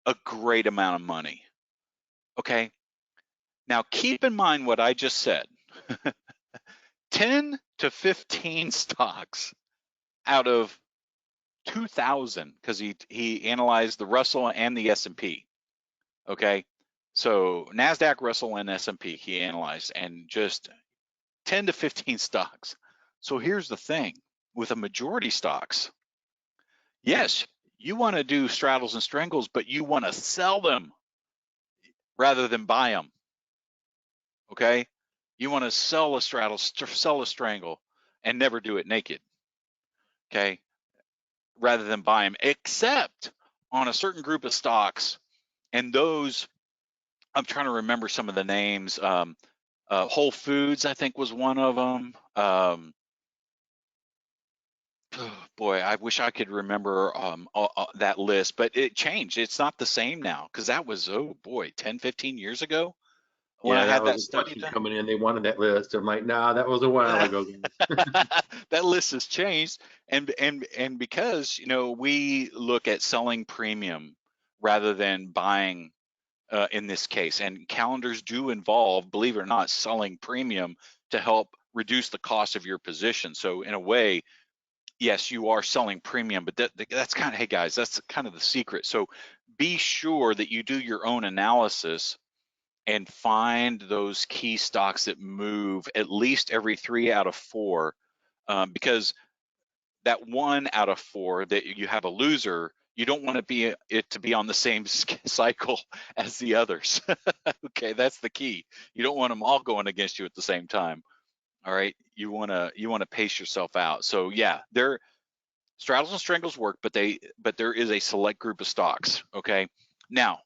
a great amount of money. Okay, now keep in mind what I just said. 10 to 15 stocks out of 2,000, because he analyzed the Russell and the S&P. Okay, so NASDAQ, Russell, and S&P he analyzed, and just 10 to 15 stocks. So here's the thing with a majority stocks. Yes, you want to do straddles and strangles, but you want to sell them rather than buy them. Okay, you want to sell a straddle, sell a strangle, and never do it naked. Okay, rather than buy them, except on a certain group of stocks, and those, I'm trying to remember some of the names. Whole Foods, I think, was one of them. Boy, I wish I could remember that list, but it changed. It's not the same now, because that was, oh boy, 10, 15 years ago. when I Yeah, that had that was a study question done. coming in. They wanted that list. I'm like, nah, that was a while ago, guys. That list has changed, and because we look at selling premium rather than buying in this case, and calendars do involve, believe it or not, selling premium to help reduce the cost of your position. So in a way, yes, you are selling premium, but that's kind of, hey guys, that's kind of the secret. So be sure that you do your own analysis and find those key stocks that move at least every 3 out of 4, because that 1 out of 4 that you have a loser, you don't want it to be on the same cycle as the others. Okay, that's the key. You don't want them all going against you at the same time. All right, you want to pace yourself out. So yeah, straddles and strangles work, but there is a select group of stocks. Okay, now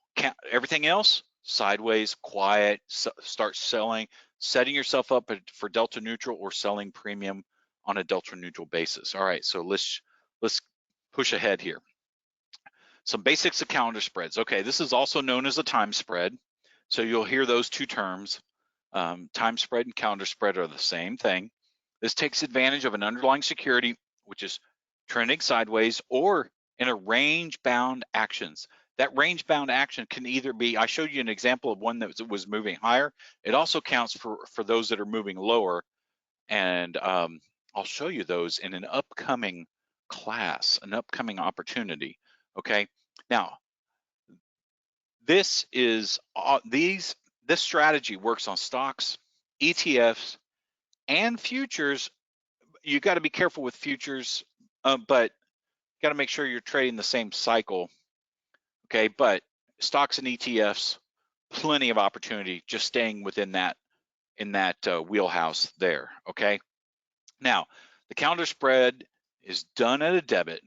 everything else sideways, quiet. Start selling, setting yourself up for delta neutral or selling premium on a delta neutral basis. All right, so let's push ahead here. Some basics of calendar spreads. Okay, this is also known as a time spread. So you'll hear those two terms. Time spread and calendar spread are the same thing. This takes advantage of an underlying security, which is trending sideways or in a range-bound actions. That range-bound action can either be, I showed you an example of one that was moving higher. It also counts for those that are moving lower, and I'll show you those in an upcoming class, an upcoming opportunity. Okay, now this strategy works on stocks, ETFs, and futures. You got to be careful with futures, but got to make sure you're trading the same cycle. Okay, but stocks and ETFs, plenty of opportunity just staying within that wheelhouse there. Okay, now the calendar spread is done at a debit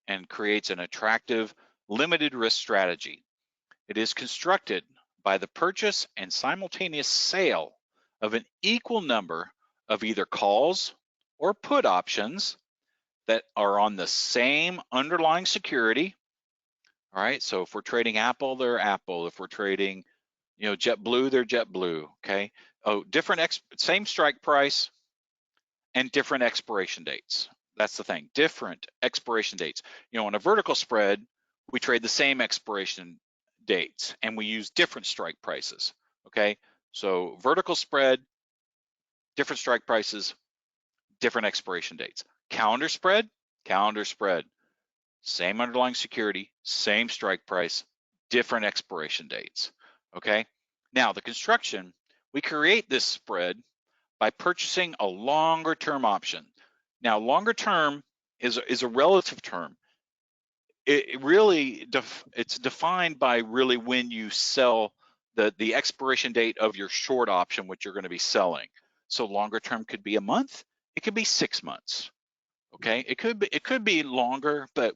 and creates an attractive limited risk strategy. It is constructed by the purchase and simultaneous sale of an equal number of either calls or put options that are on the same underlying security. All right, so if we're trading Apple, they're Apple. If we're trading, JetBlue, they're JetBlue. Okay. Oh, same strike price and different expiration dates. That's the thing, different expiration dates. On a vertical spread, we trade the same expiration dates and we use different strike prices. Okay, so vertical spread, different strike prices, different expiration dates. Calendar spread, same underlying security, same strike price, different expiration dates. Okay, now the construction, we create this spread by purchasing a longer term option. Now, longer term is a relative term. It's defined by really when you sell the expiration date of your short option, which you're going to be selling. So longer term could be a month, it could be 6 months. Okay, it could be longer, but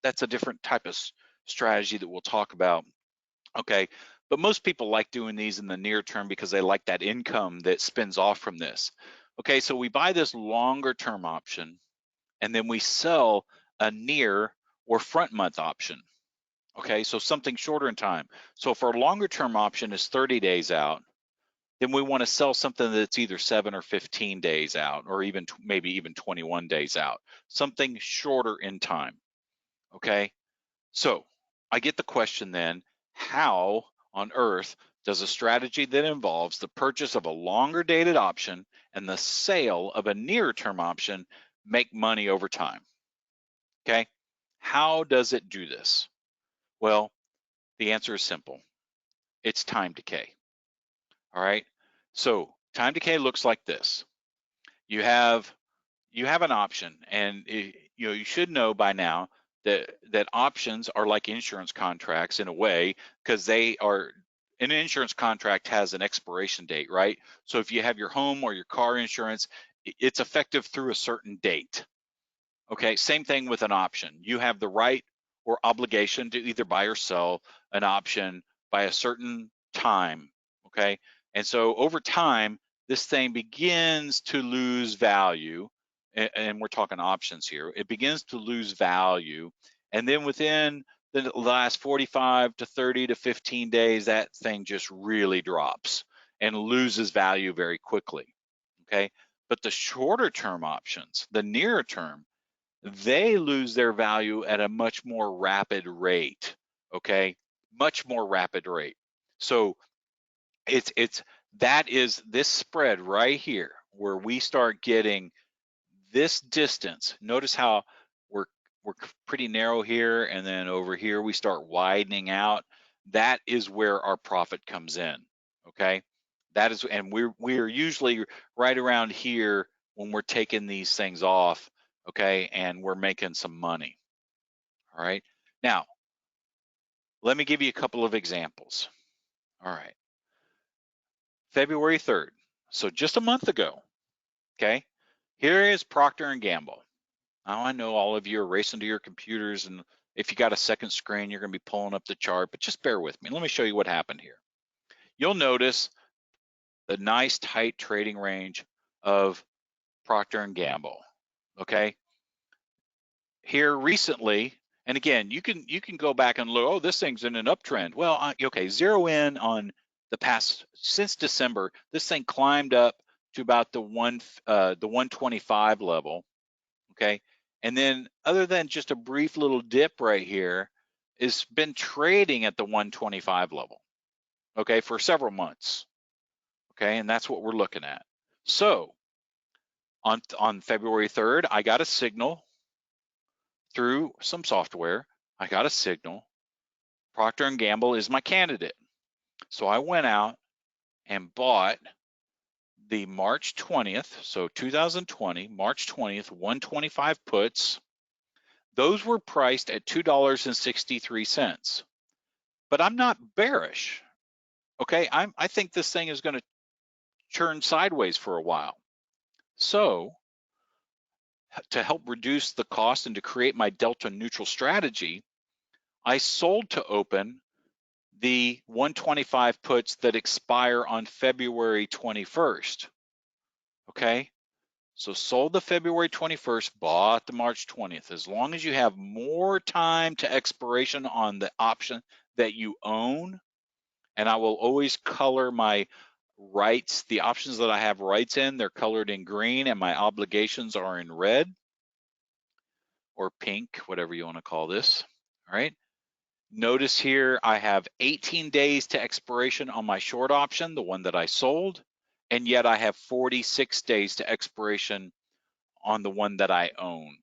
that's a different type of strategy that we'll talk about. Okay, but most people like doing these in the near term because they like that income that spins off from this. Okay, so we buy this longer term option and then we sell a near or front month option. Okay, so something shorter in time. So if our longer term option is 30 days out, then we want to sell something that's either 7 or 15 days out, or maybe even 21 days out, something shorter in time. Okay, so I get the question then, how on earth does a strategy that involves the purchase of a longer dated option and the sale of a nearer term option make money over time? Okay, how does it do this? Well, the answer is simple. It's time decay. All right, so time decay looks like this. You have an option, and you should know by now that options are like insurance contracts in a way, because an insurance contract has an expiration date, right? So if you have your home or your car insurance, it's effective through a certain date. Okay, same thing with an option. You have the right or obligation to either buy or sell an option by a certain time. Okay, and so over time, this thing begins to lose value, and we're talking options here. It begins to lose value, and then within the last 45 to 30 to 15 days, that thing just really drops and loses value very quickly, okay? But the shorter term options, the nearer term, they lose their value at a much more rapid rate, okay? Much more rapid rate. So that is this spread right here where we start getting this distance. Notice how we're pretty narrow here, and then over here we start widening out. That is where our profit comes in, okay? That is, and we're usually right around here when we're taking these things off, okay, and we're making some money. All right, now let me give you a couple of examples. All right, February 3rd, so just a month ago, okay, here is Procter & Gamble. Now I know all of you are racing to your computers, and if you got a second screen, you're going to be pulling up the chart, but just bear with me. Let me show you what happened here. You'll notice the nice tight trading range of Procter & Gamble, okay? Here recently, and again, you can go back and look, oh, this thing's in an uptrend. Well, okay, zero in on the past, since December, this thing climbed up to about the 125 level, okay? And then other than just a brief little dip right here, it's been trading at the 125 level, okay, for several months, okay? And that's what we're looking at. So on February 3rd, I got a signal through some software. I got a signal. Procter & Gamble is my candidate. So I went out and bought the March 20th, so 2020, March 20th, 125 puts. Those were priced at $2.63. But I'm not bearish, okay? I think this thing is going to churn sideways for a while. So to help reduce the cost and to create my delta neutral strategy, I sold to open the 125 puts that expire on February 21st, okay? So sold the February 21st, bought the March 20th. As long as you have more time to expiration on the option that you own, and I will always color my rights, the options that I have rights in, they're colored in green, and my obligations are in red or pink, whatever you want to call this, all right? Notice here I have 18 days to expiration on my short option, the one that I sold, and yet I have 46 days to expiration on the one that I own,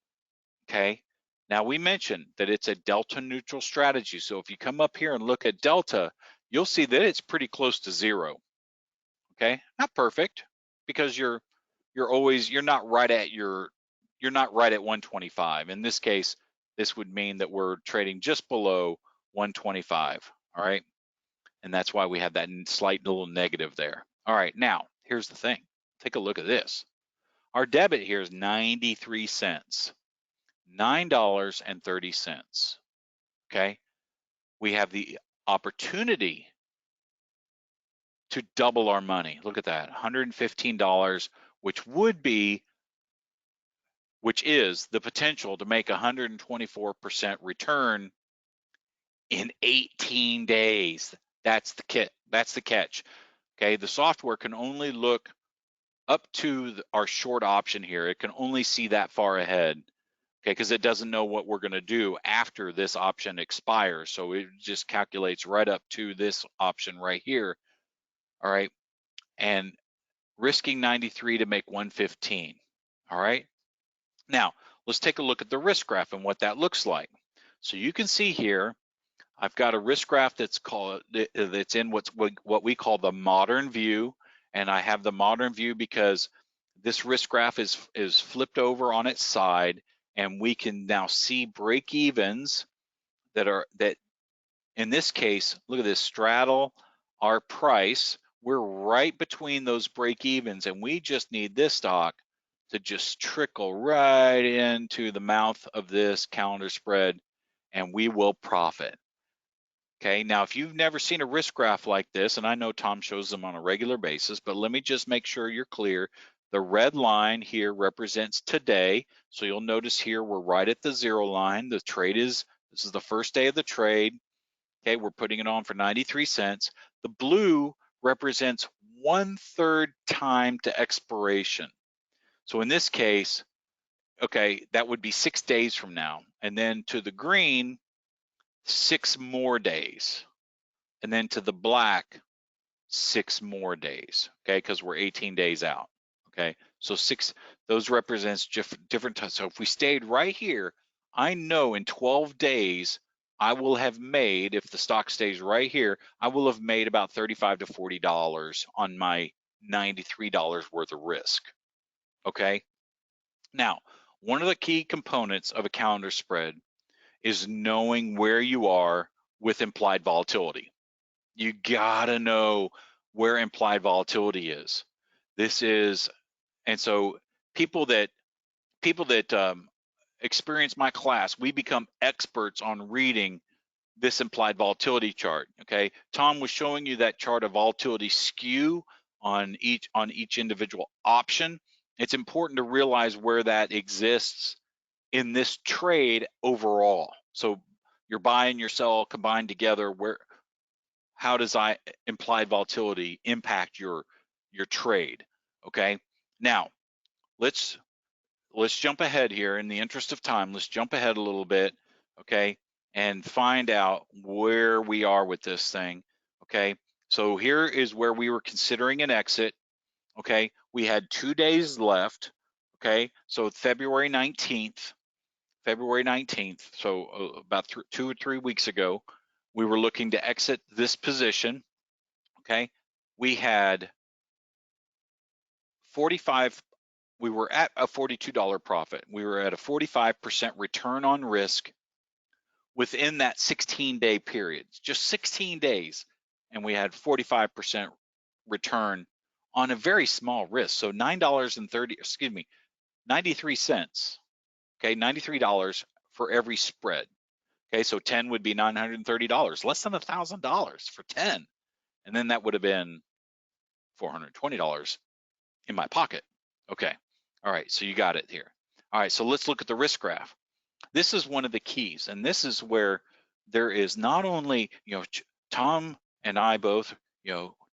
okay? Now we mentioned that it's a delta neutral strategy, so if you come up here and look at delta, you'll see that it's pretty close to zero, okay? Not perfect, because you're not right at 125. In this case, this would mean that we're trading just below 125, all right? And that's why we have that slight little negative there. All right, now, here's the thing. Take a look at this. Our debit here is 93 cents, $9.30, okay? We have the opportunity to double our money. Look at that, $115, which is the potential to make 124% return in 18 days. That's the catch. Okay, the software can only look up to our short option here. It can only see that far ahead, okay, because it doesn't know what we're going to do after this option expires. So it just calculates right up to this option right here, all right, and risking 93 to make 115, all right. Now, let's take a look at the risk graph and what that looks like. So you can see here, I've got a risk graph that's in what we call the modern view, and I have the modern view because this risk graph is flipped over on its side, and we can now see break evens that in this case, look at this, straddle our price. We're right between those break evens, and we just need this stock to just trickle right into the mouth of this calendar spread, and we will profit. Okay, now if you've never seen a risk graph like this, and I know Tom shows them on a regular basis, but let me just make sure you're clear. The red line here represents today. So you'll notice here we're right at the zero line. The This is the first day of the trade. Okay, we're putting it on for 93 cents. The blue represents 1/3 time to expiration. So in this case, okay, that would be 6 days from now. And then to the green, 6 more days. And then to the black, 6 more days, okay, because we're 18 days out, okay? So 6, those represents different times. So if we stayed right here, I know in 12 days, I will have made, if the stock stays right here, I will have made about $35 to $40 on my $93 worth of risk, okay? Now, one of the key components of a calendar spread is knowing where you are with implied volatility. You gotta know where implied volatility is. This is, and so people that experience my class, we become experts on reading this implied volatility chart. Okay, Tom was showing you that chart of volatility skew on each individual option. It's important to realize where that exists in this trade overall. So your buy and your sell combined together, how does implied volatility impact your trade? Okay, now let's jump ahead here in the interest of time. Let's jump ahead a little bit, okay, and find out where we are with this thing. Okay, so here is where we were considering an exit. Okay, we had 2 days left. Okay, so February 19th, so about 2 or 3 weeks ago, we were looking to exit this position. Okay, we had 45, we were at a $42 profit. We were at a 45% return on risk within that 16-day period, just 16 days, and we had 45% return on a very small risk. So $93. Okay, $93 for every spread. Okay, so 10 would be $930, less than $1,000 for 10, and then that would have been $420 in my pocket. Okay, all right, so you got it here. All right, so let's look at the risk graph. This is one of the keys, and this is where there is not only, Tom and I both,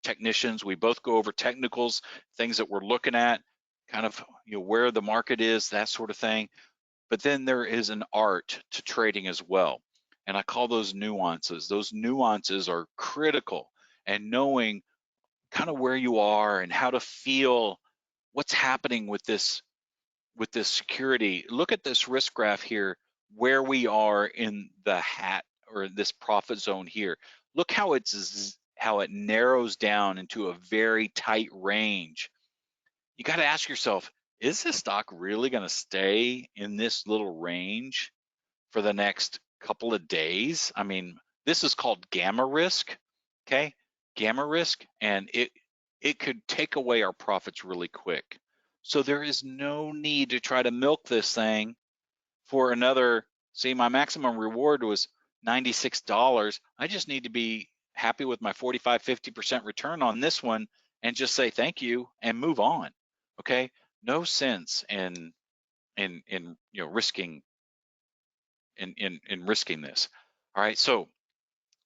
technicians, we both go over technicals, things that we're looking at, kind of, where the market is, that sort of thing. But then there is an art to trading as well. And I call those nuances. Those nuances are critical, and knowing kind of where you are and how to feel what's happening with this security. Look at this risk graph here, where we are in the hat or this profit zone here. Look how it narrows down into a very tight range. You got to ask yourself, is this stock really going to stay in this little range for the next couple of days? I mean, this is called gamma risk, okay? Gamma risk, and it could take away our profits really quick. So there is no need to try to milk this thing for another, see, my maximum reward was $96. I just need to be happy with my 45-50% return on this one and just say thank you and move on. Okay, no sense in risking risking this. All right, so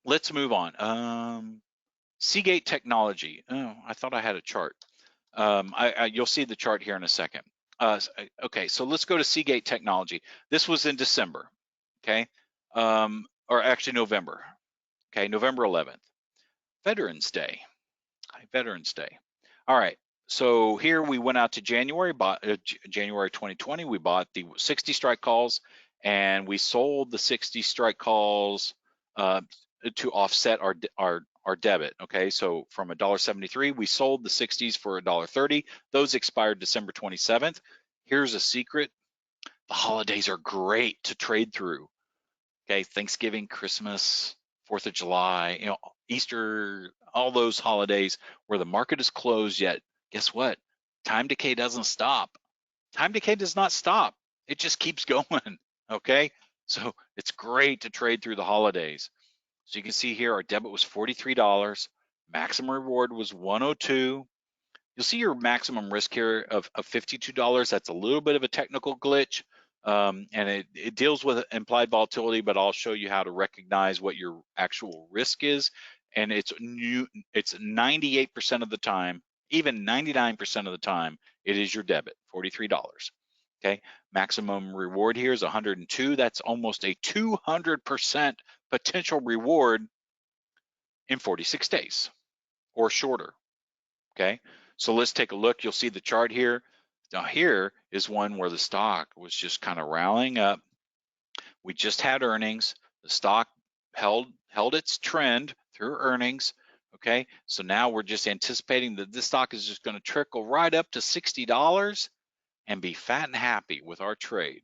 let's move on. Seagate Technology. Oh, I thought I had a chart. You'll see the chart here in a second. Okay, so let's go to Seagate Technology. This was in December, okay, or actually November. Okay, November 11th, Veterans Day. Veterans Day. All right. So here we went out to January, January 2020. We bought the 60 strike calls, and we sold the 60 strike calls to offset our debit. Okay, so from $1.73, we sold the 60s for $1.30. Those expired December 27th. Here's a secret: the holidays are great to trade through. Okay, Thanksgiving, Christmas, 4th of July, Easter, all those holidays where the market is closed, yet guess what? Time decay doesn't stop. Time decay does not stop. It just keeps going, okay? So it's great to trade through the holidays. So you can see here our debit was $43, maximum reward was $102. You'll see your maximum risk here of $52. That's a little bit of a technical glitch. and it deals with implied volatility, but I'll show you how to recognize what your actual risk is. And it's 98% of the time, even 99% of the time, it is your debit, $43. Okay, maximum reward here is 102. That's almost a 200% potential reward in 46 days or shorter. Okay, so let's take a look. You'll see the chart here. Now here is one where the stock was just kind of rallying up. We just had earnings. The stock held its trend through earnings. Okay, so now we're just anticipating that this stock is just going to trickle right up to $60 and be fat and happy with our trade.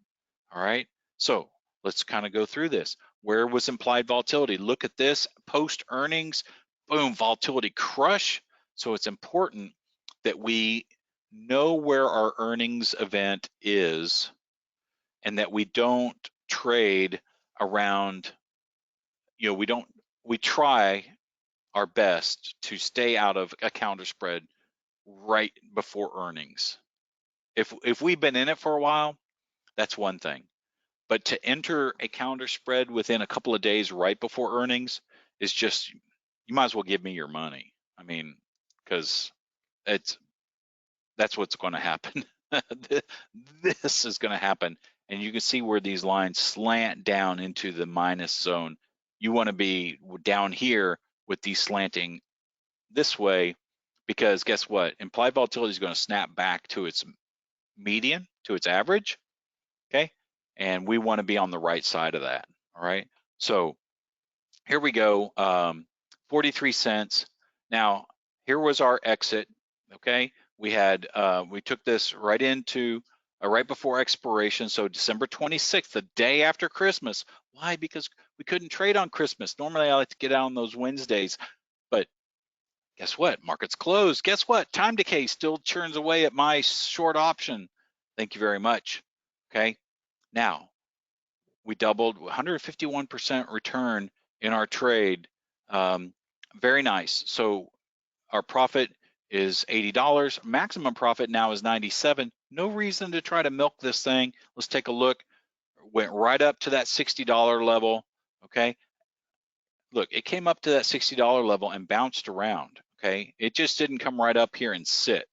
All right, so let's kind of go through this. Where was implied volatility? Look at this, post earnings, boom, volatility crush. So it's important that we know where our earnings event is and that we don't trade around, we try our best to stay out of a counter spread right before earnings. If we've been in it for a while, that's one thing. But to enter a counter spread within a couple of days right before earnings is just, you might as well give me your money. I mean, because that's what's going to happen. This is going to happen. And you can see where these lines slant down into the minus zone. You want to be down here with these slanting this way, because guess what? Implied volatility is going to snap back to its median, to its average, okay? And we want to be on the right side of that, all right? So here we go, 43 cents. Now, here was our exit, okay? We took this right into, right before expiration, so December 26th, the day after Christmas. Why? Because we couldn't trade on Christmas. Normally I like to get out on those Wednesdays, but guess what? Market's closed. Guess what? Time decay still churns away at my short option. Thank you very much. Okay. Now, we doubled 151% return in our trade. Very nice. So our profit is $80. Maximum profit now is 97. No reason to try to milk this thing. Let's take a look. Went right up to that $60 level. Okay. Look, it came up to that $60 level and bounced around. Okay, it just didn't come right up here and sit.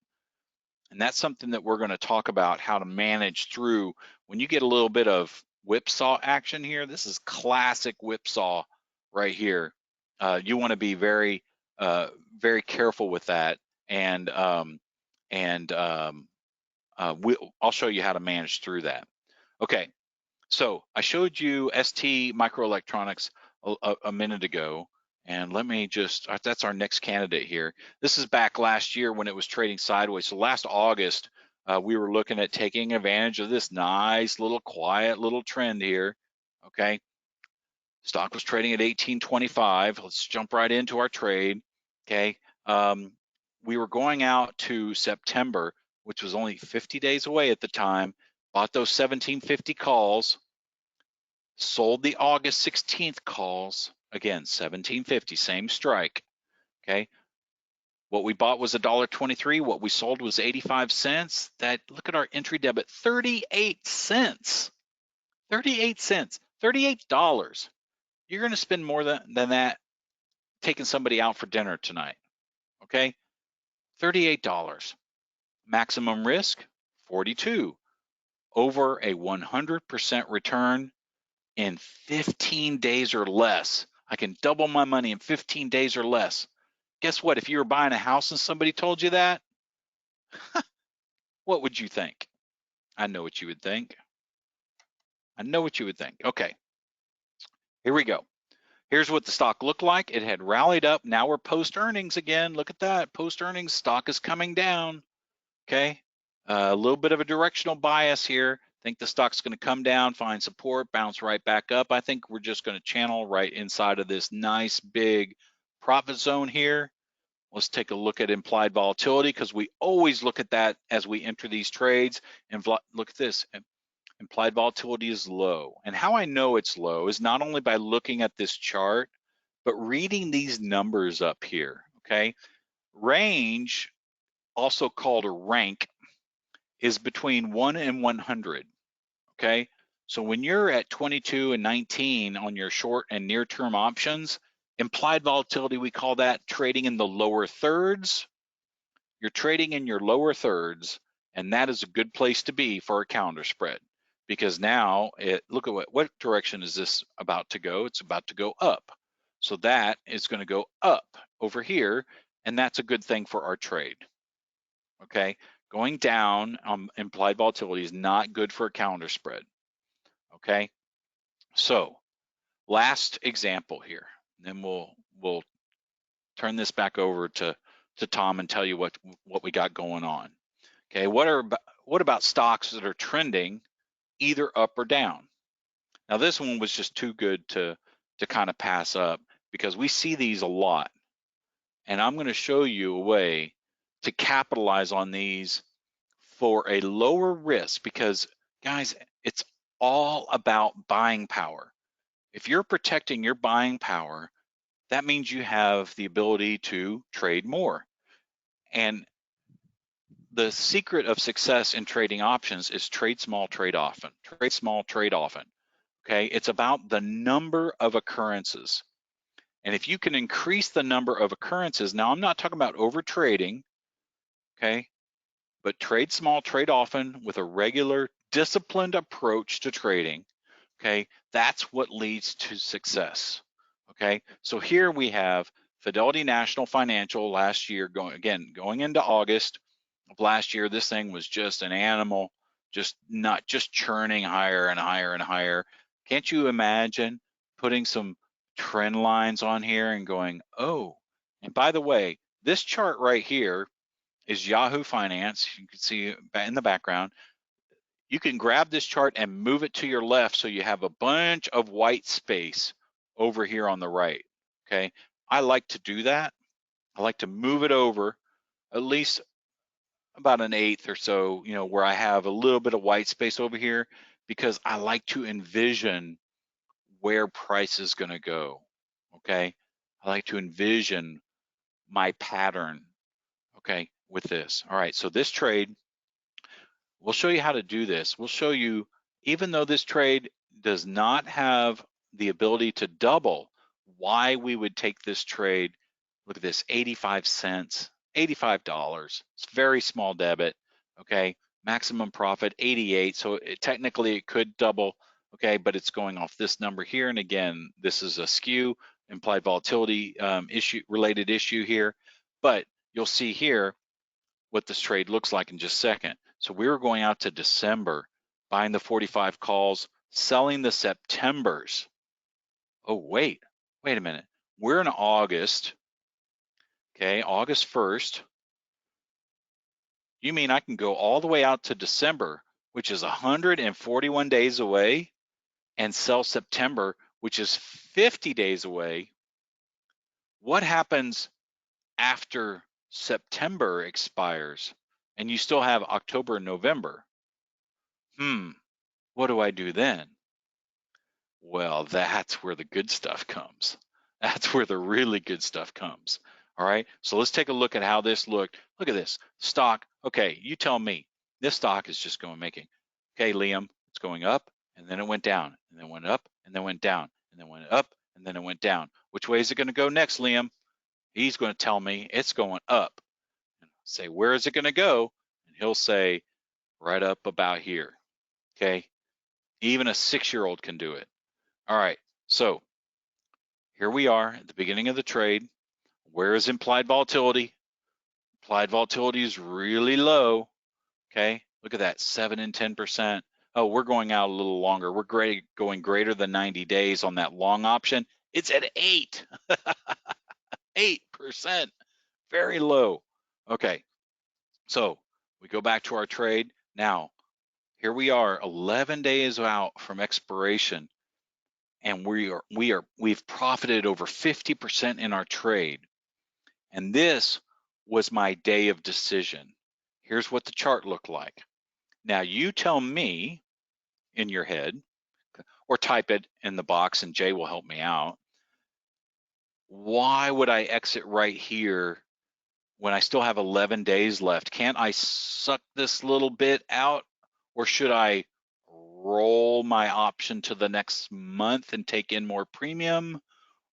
And that's something that we're going to talk about, how to manage through when you get a little bit of whipsaw action here. This is classic whipsaw right here. You want to be very, very careful with that. And I'll show you how to manage through that. Okay, so I showed you ST Microelectronics a minute ago. And let me just, that's our next candidate here. This is back last year when it was trading sideways. So last August, we were looking at taking advantage of this nice little quiet little trend here, okay? Stock was trading at 18.25. Let's jump right into our trade, okay? We were going out to September, which was only 50 days away at the time, bought those 1750 calls, sold the August 16th calls, again, 1750, same strike, okay? What we bought was $1.23. What we sold was 85 cents. Look at our entry debit, 38 cents. 38 cents, $38. You're gonna spend more than that taking somebody out for dinner tonight, okay? $38. Maximum risk, 42. Over a 100% return in 15 days or less. I can double my money in 15 days or less. Guess what? If you were buying a house and somebody told you that, what would you think? I know what you would think. I know what you would think. Okay, here we go. Here's what the stock looked like. It had rallied up. Now we're post earnings again. Look at that. Post earnings, stock is coming down. Okay, a little bit of a directional bias here. Think the stock's going to come down, find support, bounce right back up. I think we're just going to channel right inside of this nice big profit zone here. Let's take a look at implied volatility, because we always look at that as we enter these trades. And look at this, implied volatility is low. And how I know it's low is not only by looking at this chart, but reading these numbers up here, okay? Range, also called a rank, is between 1 and 100, okay? So when you're at 22 and 19 on your short and near-term options, implied volatility, we call that trading in the lower thirds. You're trading in your lower thirds, and that is a good place to be for a calendar spread, because now look at what direction is this about to go? It's about to go up. So that is going to go up over here, and that's a good thing for our trade. Okay, going down implied volatility is not good for a calendar spread. Okay, so last example here, and then we'll turn this back over to Tom and tell you what we got going on. Okay, what about stocks that are trending either up or down? Now this one was just too good to kind of pass up, because we see these a lot, and I'm going to show you a way to capitalize on these for a lower risk, because guys, it's all about buying power. If you're protecting your buying power, that means you have the ability to trade more. And the secret of success in trading options is trade small, trade often. Trade small, trade often. Okay, it's about the number of occurrences. And if you can increase the number of occurrences, now I'm not talking about over trading, okay, but trade small, trade often with a regular, disciplined approach to trading, okay, that's what leads to success. Okay, so here we have Fidelity National Financial last year, going into August of last year. This thing was just an animal, just churning higher and higher and higher. Can't you imagine putting some trend lines on here and going, oh, and by the way, this chart right here is Yahoo Finance. You can see in the background. You can grab this chart and move it to your left, so you have a bunch of white space over here on the right. Okay, I like to do that. I like to move it over at least about an eighth or so, where I have a little bit of white space over here, because I like to envision where price is going to go. Okay, I like to envision my pattern, okay, with this. All right, so this trade, we'll show you how to do this. We'll show you, even though this trade does not have the ability to double, why we would take this trade. Look at this, 85 cents, $85. It's very small debit, okay? Maximum profit, 88, so technically it could double, okay? But it's going off this number here, and again, this is a skew, implied volatility related issue here. But you'll see here what this trade looks like in just a second. So we were going out to December, buying the 45 calls, selling the Septembers. Oh, wait a minute. We're in August, okay, August 1st. You mean I can go all the way out to December, which is 141 days away, and sell September, which is 50 days away? What happens after September expires and you still have October and November? What do I do then? Well, that's where the good stuff comes. That's where the really good stuff comes. All right, so let's take a look at how this looked. Look at this stock. Okay, you tell me. This stock is just making. Okay, Liam, it's going up, and then it went down, and then went up, and then went down, and then went up, and then it went down. Which way is it going to go next, Liam? He's going to tell me it's going up. And I'll say, where is it going to go? And he'll say, right up about here. Okay, even a 6-year-old can do it. All right, so here we are at the beginning of the trade. Where is implied volatility? Implied volatility is really low. Okay, look at that, 7 and 10%. Oh, we're going out a little longer. We're going greater than 90 days on that long option. It's at 8. 8%, very low. Okay, so we go back to our trade. Now, here we are 11 days out from expiration, and we've profited over 50% in our trade. And this was my day of decision. Here's what the chart looked like. Now you tell me in your head, or type it in the box and Jay will help me out. Why would I exit right here when I still have 11 days left? Can't I suck this little bit out, or should I roll my option to the next month and take in more premium?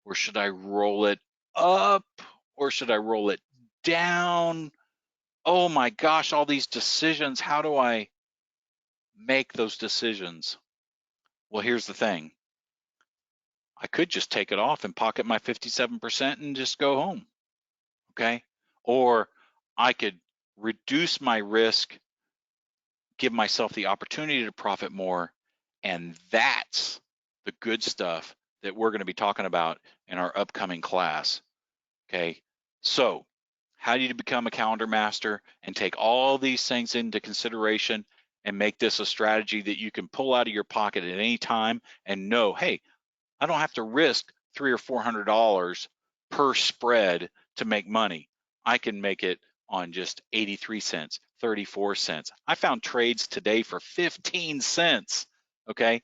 Or should I roll it up? Or should I roll it down? Oh my gosh, all these decisions. How do I make those decisions? Well, here's the thing. I could just take it off and pocket my 57% and just go home, okay? Or I could reduce my risk, give myself the opportunity to profit more, and that's the good stuff that we're going to be talking about in our upcoming class, okay? So how do you become a calendar master and take all these things into consideration and make this a strategy that you can pull out of your pocket at any time and know, hey, I don't have to risk $300 or $400 per spread to make money. I can make it on just 83 cents, 34 cents. I found trades today for 15 cents. Okay,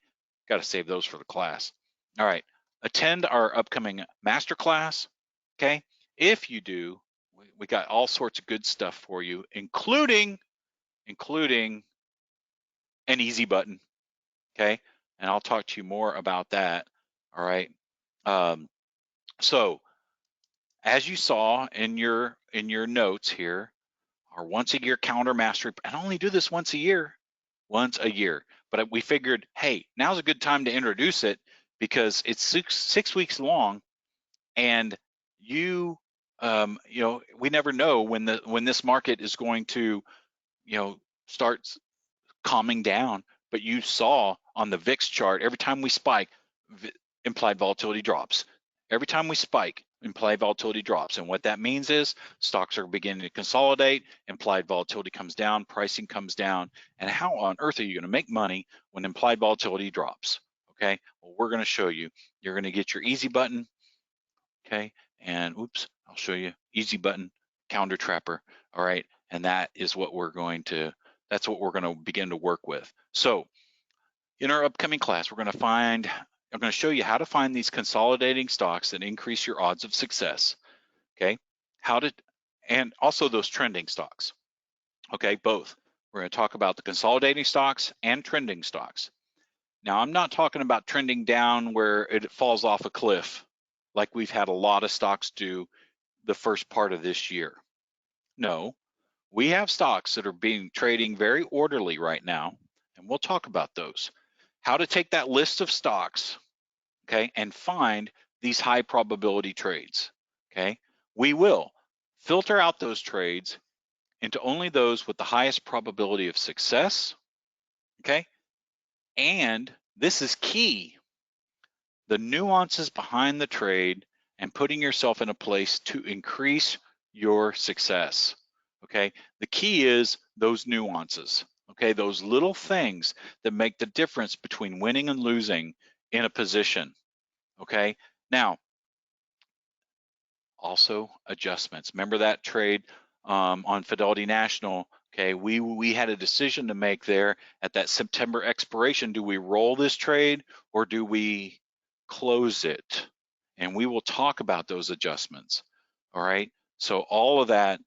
got to save those for the class. All right, attend our upcoming masterclass. Okay, if you do, we got all sorts of good stuff for you, including an easy button. Okay, and I'll talk to you more about that. All right. So as you saw in your notes here, our once a year calendar mastery, and I only do this once a year. But we figured, hey, now's a good time to introduce it because it's six weeks long, and you know, we never know when this market is going to, you know, start calming down. But you saw on the VIX chart, every time we spike, implied volatility drops. Every time we spike, implied volatility drops. And what that means is stocks are beginning to consolidate, implied volatility comes down, pricing comes down. And how on earth are you going to make money when implied volatility drops? Okay, well, we're going to show you. You're going to get your easy button. Okay, and oops, I'll show you easy button calendar trapper. All right, and that is what we're going to, that's what we're going to begin to work with. So in our upcoming class, I'm going to show you how to find these consolidating stocks that increase your odds of success. Okay, and also those trending stocks. Okay, both. We're going to talk about the consolidating stocks and trending stocks. Now, I'm not talking about trending down where it falls off a cliff, like we've had a lot of stocks do the first part of this year. No, we have stocks that are trading very orderly right now, and we'll talk about those. How to take that list of stocks, okay, and find these high probability trades, okay? We will filter out those trades into only those with the highest probability of success, okay? And this is key, the nuances behind the trade and putting yourself in a place to increase your success, okay? The key is those nuances, okay? Those little things that make the difference between winning and losing in a position, okay? Now, also adjustments. Remember that trade on Fidelity National, okay? We had a decision to make there at that September expiration. Do we roll this trade or do we close it? And we will talk about those adjustments, all right? So all of that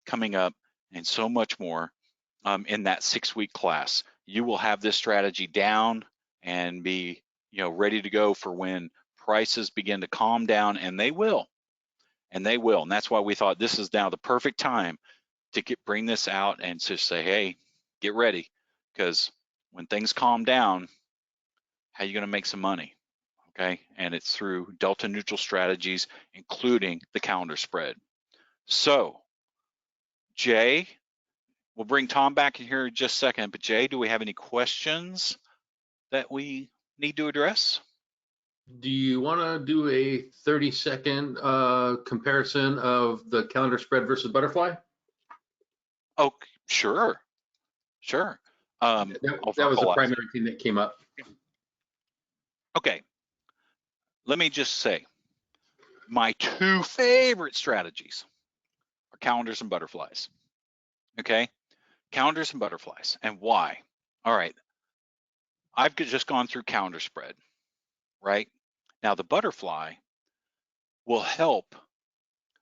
coming up and so much more in that 6-week class. You will have this strategy down and be, you know, ready to go for when prices begin to calm down, and they will. And they will. And that's why we thought this is now the perfect time to bring this out and to say, hey, get ready, because when things calm down, how are you going to make some money? Okay, and it's through delta neutral strategies, including the calendar spread. So, Jay, we'll bring Tom back in here in just a second, but Jay, do we have any questions that we need to address? Do you want to do a 30-second comparison of the calendar spread versus butterfly? Oh, sure. That was the primary thing that came up. Okay, let me just say, my 2 favorite strategies are calendars and butterflies. Okay, calendars and butterflies, and why? All right, I've just gone through calendar spread, right? Now the butterfly will help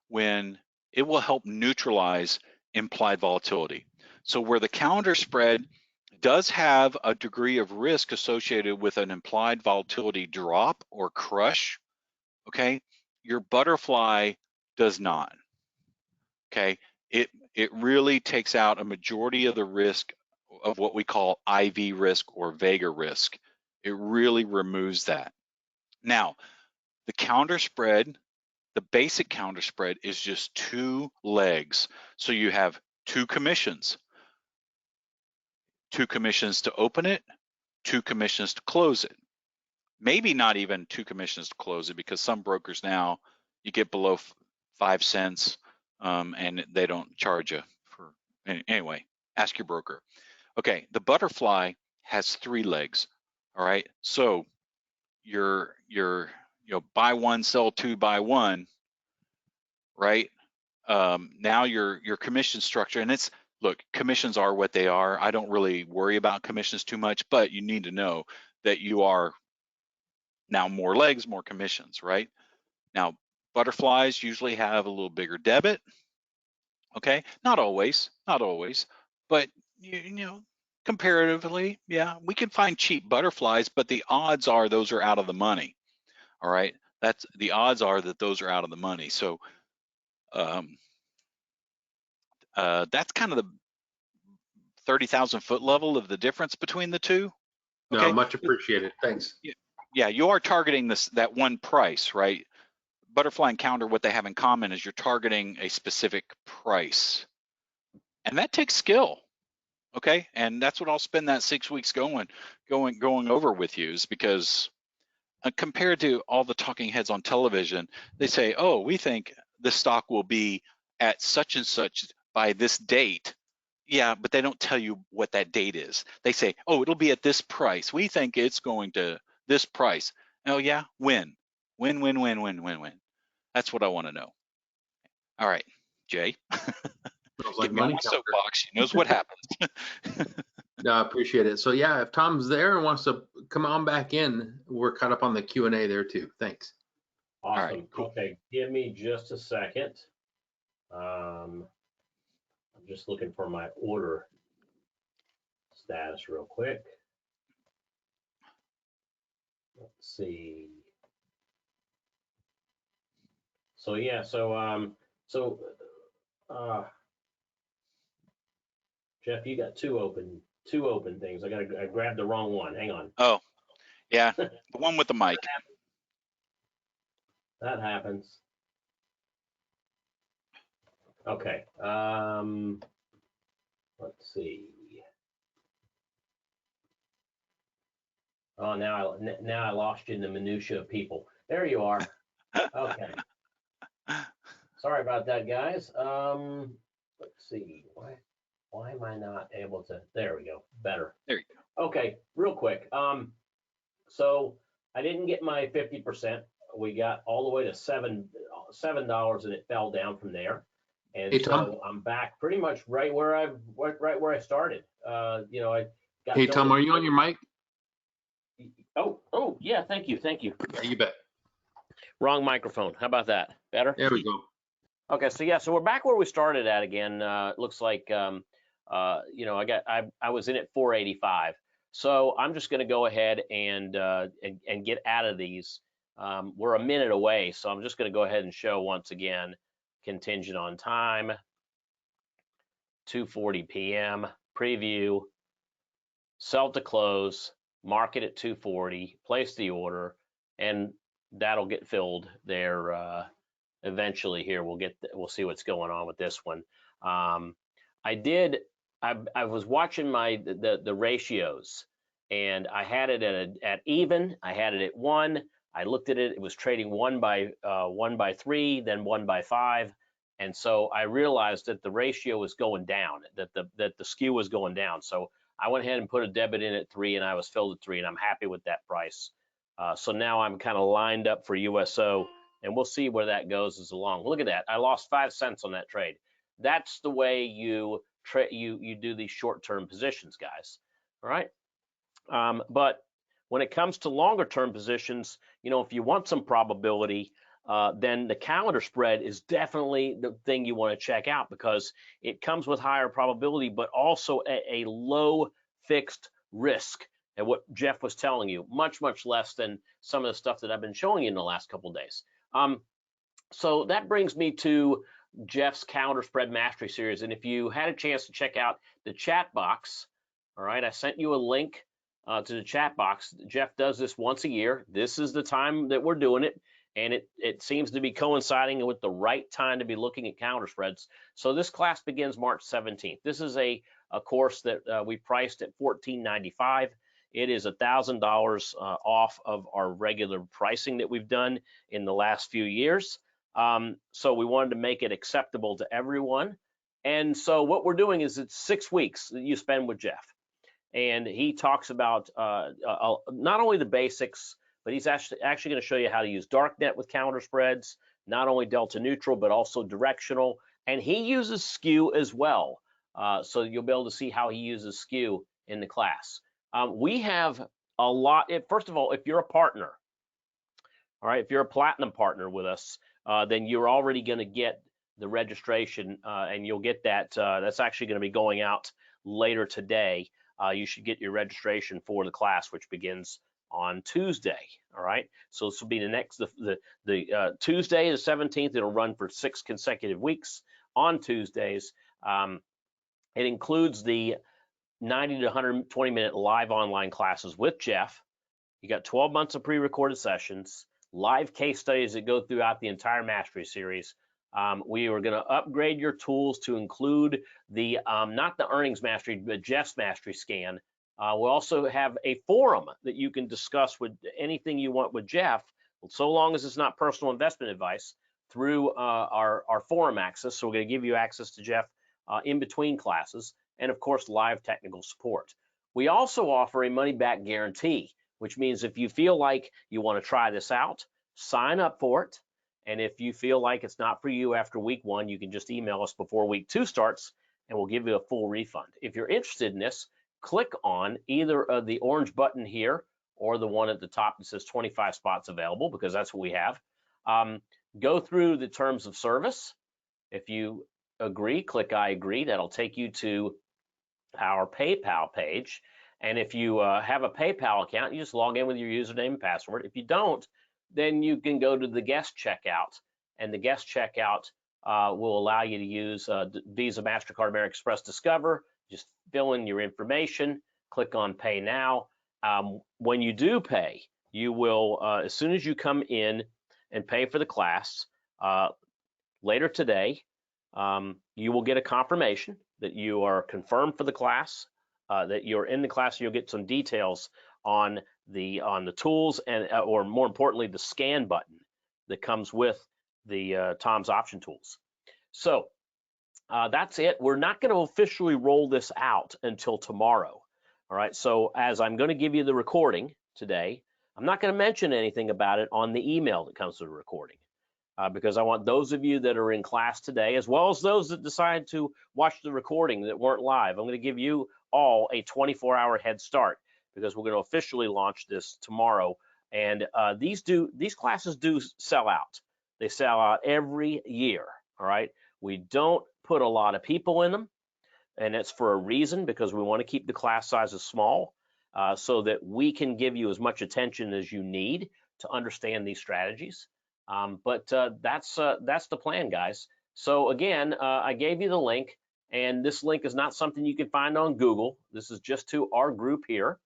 when it will help neutralize implied volatility. So where the calendar spread does have a degree of risk associated with an implied volatility drop or crush, okay? Your butterfly does not, okay? It really takes out a majority of the risk of what we call IV risk or Vega risk. It really removes that. Now, the counter spread, the basic counter spread is just 2 legs. So you have 2 commissions. 2 commissions to open it, 2 commissions to close it. Maybe not even 2 commissions to close it, because some brokers now, you get below 5 cents and they don't charge you for, anyway, ask your broker. Okay, the butterfly has 3 legs, all right? So your buy one, sell 2, buy 1, right? Now your commission structure, and it's, look, commissions are what they are. I don't really worry about commissions too much, but you need to know that you are now more legs, more commissions, right? Now, butterflies usually have a little bigger debit, okay? Not always, but you know, comparatively, yeah, we can find cheap butterflies, but the odds are those are out of the money, all right? That's the odds are that those are out of the money. So that's kind of the 30,000 foot level of the difference between the two. Okay. No, much appreciated. Thanks. Yeah, you are targeting that one price, right? Butterfly and counter, what they have in common is you're targeting a specific price, and that takes skill. Okay, and that's what I'll spend that 6 weeks going over with you, is because compared to all the talking heads on television, they say, oh, we think the stock will be at such and such by this date. Yeah, but they don't tell you what that date is. They say, oh, it'll be at this price. We think it's going to this price. Oh yeah, when? When? That's what I want to know. All right, Jay. Like Get me on my soapbox. She knows what happens. No, I appreciate it. So yeah, if Tom's there and wants to come on back in, we're caught up on the Q&A there too. Thanks. Awesome. All right, cool. Okay, give me just a second. I'm just looking for my order status real quick. Let's see. So yeah, Jeff, you got two open things. I grabbed the wrong one. Hang on. Oh, yeah, the one with the mic. That happens. Okay. Let's see. Oh, now I lost you in the minutia of people. There you are. Okay. Sorry about that, guys. Let's see. Why am I not able to? There we go. Better. There you go. Okay, real quick. So I didn't get my 50%. We got all the way to $7, and it fell down from there. And hey, so Tom. I'm back pretty much right where I started. I got. Hey, Tom, are you on your mic? Oh, yeah. Thank you. Yeah, you bet. Wrong microphone. How about that? Better? There we go. Okay, so we're back where we started at again. It looks like I was in at 485. So I'm just going to go ahead and get out of these. We're a minute away, so I'm just going to go ahead and show once again, contingent on time, 2:40 p.m. preview, sell to close, market at 240, place the order, and that'll get filled there eventually. Here we'll see what's going on with this one. I was watching the ratios, and I had it at even. I had it at 1. I looked at it. It was trading 1 by 3, then 1 by 5, and so I realized that the ratio was going down. That the skew was going down. So I went ahead and put a debit in at 3, and I was filled at 3, and I'm happy with that price. So now I'm kind of lined up for USO, and we'll see where that goes as along. Look at that. I lost 5 cents on that trade. That's the way you do these short-term positions, guys. All right. But when it comes to longer-term positions, if you want some probability, then the calendar spread is definitely the thing you want to check out, because it comes with higher probability, but also a low fixed risk. And what Jeff was telling you, much, much less than some of the stuff that I've been showing you in the last couple of days. So that brings me to Jeff's Calendar Spread Mastery series. And if you had a chance to check out the chat box, all right, I sent you a link to the chat box. Jeff does this once a year. This is the time that we're doing it. And it seems to be coinciding with the right time to be looking at calendar spreads. So this class begins March 17th. This is a course that we priced at $14.95. It is $1,000 off of our regular pricing that we've done in the last few years. So we wanted to make it acceptable to everyone. And so what we're doing is it's 6 weeks that you spend with Jeff. And he talks about not only the basics, but he's actually going to show you how to use darknet with calendar spreads, not only delta neutral, but also directional. And he uses skew as well. So you'll be able to see how he uses skew in the class. We have a lot. First of all, if you're a partner, all right, if you're a platinum partner with us, then you're already going to get the registration and you'll get that. That's actually going to be going out later today. You should get your registration for the class, which begins on Tuesday. All right, so this will be the next the Tuesday the 17th. It'll run for 6 consecutive weeks on Tuesdays. It includes the 90 to 120 minute live online classes with Jeff. You got 12 months of pre-recorded sessions, live case studies that go throughout the entire mastery series. We are going to upgrade your tools to include the not the earnings mastery, but Jeff's mastery scan. We'll also have a forum that you can discuss with anything you want with Jeff, so long as it's not personal investment advice, through our forum access. So we're going to give you access to Jeff in between classes, and of course live technical support. We also offer a money-back guarantee, which means if you feel like you want to try this out, sign up for it. And if you feel like it's not for you after week 1, you can just email us before week 2 starts and we'll give you a full refund. If you're interested in this, click on either of the orange button here or the one at the top that says 25 spots available, because that's what we have. Go through the terms of service. If you agree, click I agree. That'll take you to our PayPal page. And if you have a PayPal account, you just log in with your username and password. If you don't, then you can go to the guest checkout, and the guest checkout will allow you to use Visa, MasterCard, American Express, Discover. Just fill in your information, click on Pay Now. When you do pay, you will, as soon as you come in and pay for the class later today, you will get a confirmation that you are confirmed for the class, that you're in the class. You'll get some details on the tools and or more importantly the scan button that comes with the Tom's option tools. So that's it. We're not going to officially roll this out until tomorrow. All right, so as I'm going to give you the recording today, I'm not going to mention anything about it on the email that comes with the recording, because I want those of you that are in class today, as well as those that decide to watch the recording that weren't live, I'm going to give you all a 24-hour head start, because we're going to officially launch this tomorrow. And these classes do sell out. They sell out every year. All right, we don't put a lot of people in them, and it's for a reason, because we want to keep the class sizes small, so that we can give you as much attention as you need to understand these strategies. But that's the plan, guys. So again, I gave you the link, and this link is not something you can find on Google. This is just to our group here.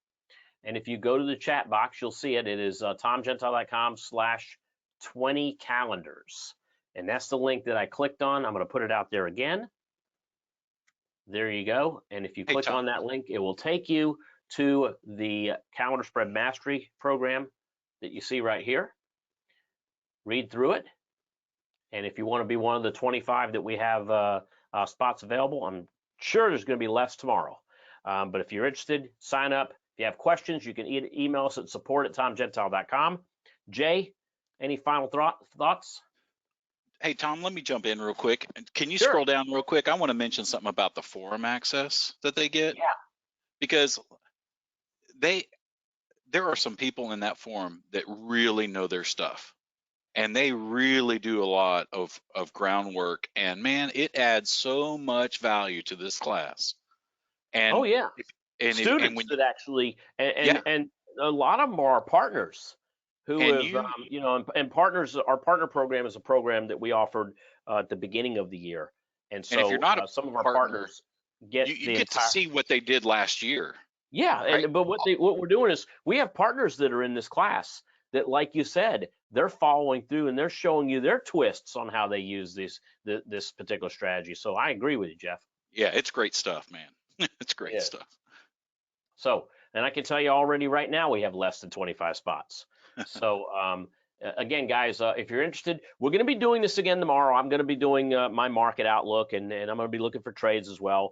And if you go to the chat box, you'll see it. It is tomgentile.com/20calendars. And that's the link that I clicked on. I'm going to put it out there again. There you go. And if you click on that link, it will take you to the Calendar Spread Mastery program that you see right here. Read through it. And if you want to be one of the 25 that we have spots available, I'm sure there's going to be less tomorrow. But if you're interested, sign up. If you have questions, you can email us at support@tomgentile.com. Jay, any final thoughts? Hey, Tom, let me jump in real quick. Can you Sure. scroll down real quick? I want to mention something about the forum access that they get. Yeah. Because there are some people in that forum that really know their stuff. And they really do a lot of groundwork. And man, it adds so much value to this class. And Oh, yeah. students when that actually, yeah, and a lot of them are partners who and have, you know, and partners. Our partner program is a program that we offered at the beginning of the year, and and if you're so not a some of our partner, partners get you the get to entire. see what they did last year, Yeah, right? and but what we're doing is we have partners that are in this class that, like you said, they're following through and they're showing you their twists on how they use this particular strategy. So I agree with you, Jeff. Yeah, it's great stuff, man. It's great Yeah. stuff. So, and I can tell you already right now we have less than 25 spots. So, again, guys, if you're interested, we're going to be doing this again tomorrow. I'm going to be doing my market outlook, and I'm going to be looking for trades as well.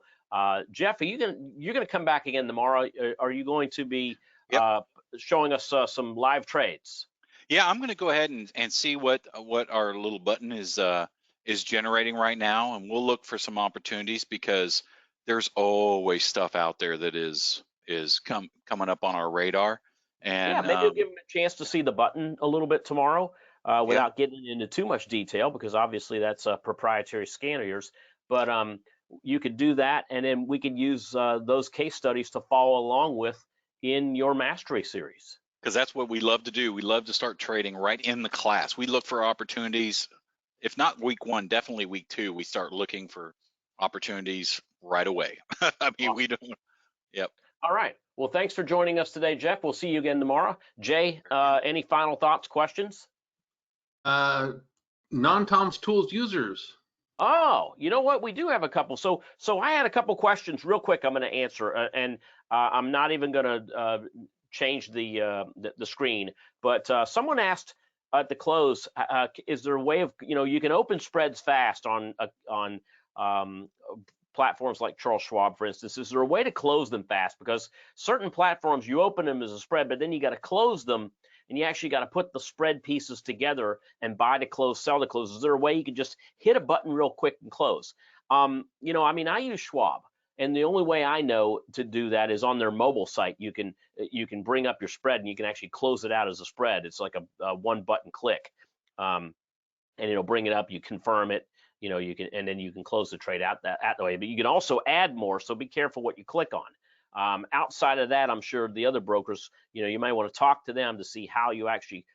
Jeff, you're going to come back again tomorrow? Are you going to be Yep. showing us some live trades? Yeah, I'm going to go ahead and see what our little button is generating right now, and we'll look for some opportunities because there's always stuff out there that is coming up on our radar. Yeah, And maybe you'll give them a chance to see the button a little bit tomorrow yeah, without getting into too much detail, because obviously that's a proprietary scan of yours. But you could do that, and then we could use those case studies to follow along with in your mastery series. because that's what we love to do. We love to start trading right in the class. We look for opportunities, if not week 1, definitely week 2. We start looking for opportunities right away. I mean, we Awesome. don't. Yep. All right. Well, thanks for joining us today, Jeff. We'll see you again tomorrow. Jay, any final thoughts, questions? Non-Tom's Tools users. Oh, you know what? We do have a couple. So I had a couple questions real quick. I'm going to answer, and I'm not even going to change the screen. But someone asked at the close, is there a way of, you know, you can open spreads fast on um, platforms like Charles Schwab, for instance. Is there a way to close them fast? Because certain platforms, you open them as a spread, but then you got to close them, and you actually got to put the spread pieces together and buy to close, sell to close. Is there a way you can just hit a button real quick and close? You know, I mean, I use Schwab, and the only way I know to do that is on their mobile site. You can bring up your spread and you can actually close it out as a spread. It's like a one button click, and it'll bring it up. You confirm it. You know, you can, and then you can close the trade out that way. But you can also add more, so be careful what you click on. Outside of that, I'm sure the other brokers, you know, you might want to talk to them to see how you actually,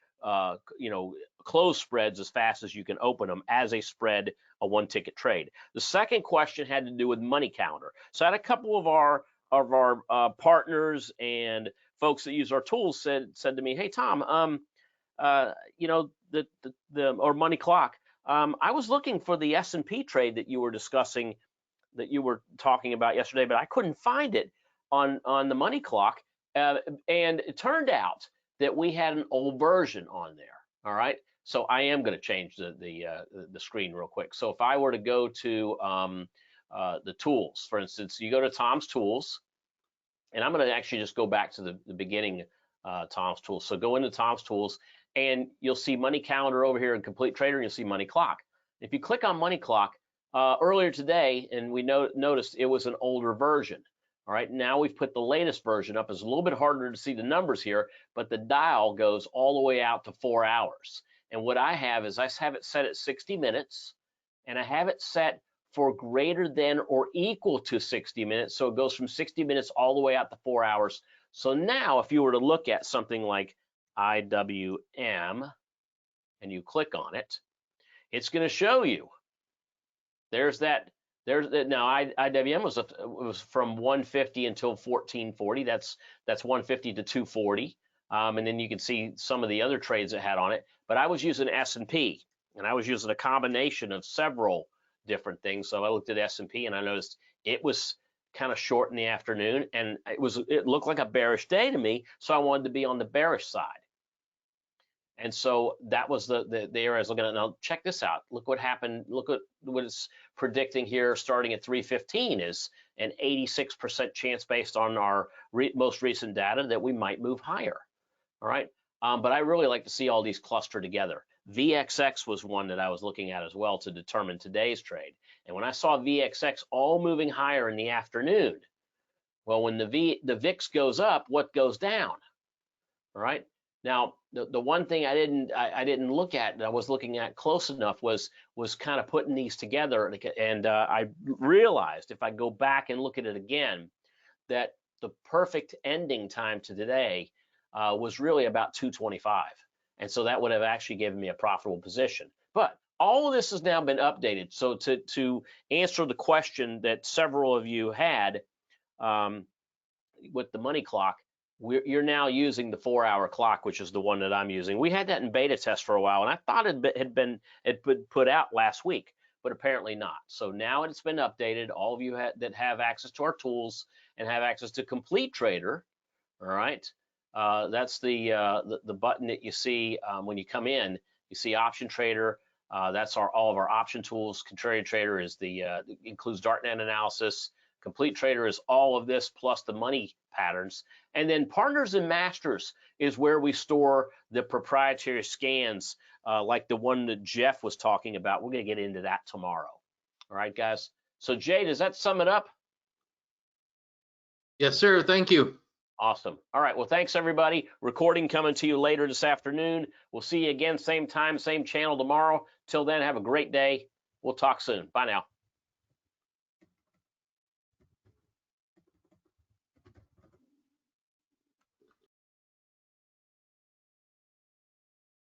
you know, close spreads as fast as you can open them as a spread, a one-ticket trade. The second question had to do with money calendar. So I had a couple of our partners and folks that use our tools said to me, "Hey Tom, you know, or money clock. I was looking for the S&P trade that you were discussing, that you were talking about yesterday, but I couldn't find it on the money clock, and it turned out that we had an old version on there. All right, so I am going to change the screen real quick. So if I were to go to the tools, for instance, you go to Tom's Tools, and I'm going to actually just go back to the beginning, Tom's Tools. So go into Tom's Tools, and you'll see Money Calendar over here in Complete Trader, and you'll see Money Clock. If you click on Money Clock, earlier today, and we noticed it was an older version. All right, now we've put the latest version up. It's a little bit harder to see the numbers here, but the dial goes all the way out to 4 hours. And what I have is I have it set at 60 minutes, and I have it set for greater than or equal to 60 minutes. So it goes from 60 minutes all the way out to 4 hours. So now if you were to look at something like IWM and you click on it, it's going to show you. There's that. Now IWM was from 150 until 1440. That's 150 to 240, and then you can see some of the other trades it had on it. But I was using S&P, and I was using a combination of several different things. So I looked at S&P, and I noticed it was kind of short in the afternoon, and it looked like a bearish day to me. So I wanted to be on the bearish side. And so that was the area I was looking at. Now check this out. Look what happened. Look at what it's predicting here, starting at 315 is an 86% chance based on our most recent data that we might move higher. All right. But I really like to see all these cluster together. VXX was one that I was looking at as well to determine today's trade. And when I saw VXX all moving higher in the afternoon, well, when the VIX goes up, what goes down? All right. Now, the one thing I didn't look at that I was looking at close enough was kind of putting these together, and I realized if I go back and look at it again that the perfect ending time to today was really about 225. And so that would have actually given me a profitable position. But all of this has now been updated. So to answer the question that several of you had with the money clock, you're now using the 4-hour clock, which is the one that I'm using. We had that in beta test for a while, and I thought it had been put out last week, but apparently not. So now it's been updated. All of you that have access to our tools and have access to Complete Trader, all right, that's the button that you see when you come in. You see Option Trader. That's all of our option tools. Contrarian Trader is includes darknet analysis. Complete Trader is all of this plus the money patterns. And then Partners and Masters is where we store the proprietary scans, like the one that Jeff was talking about. We're going to get into that tomorrow. All right, guys. So Jay, does that sum it up? Yes, sir. Thank you. Awesome. All right. Well, thanks, everybody. Recording coming to you later this afternoon. We'll see you again, same time, same channel tomorrow. Till then, have a great day. We'll talk soon. Bye now.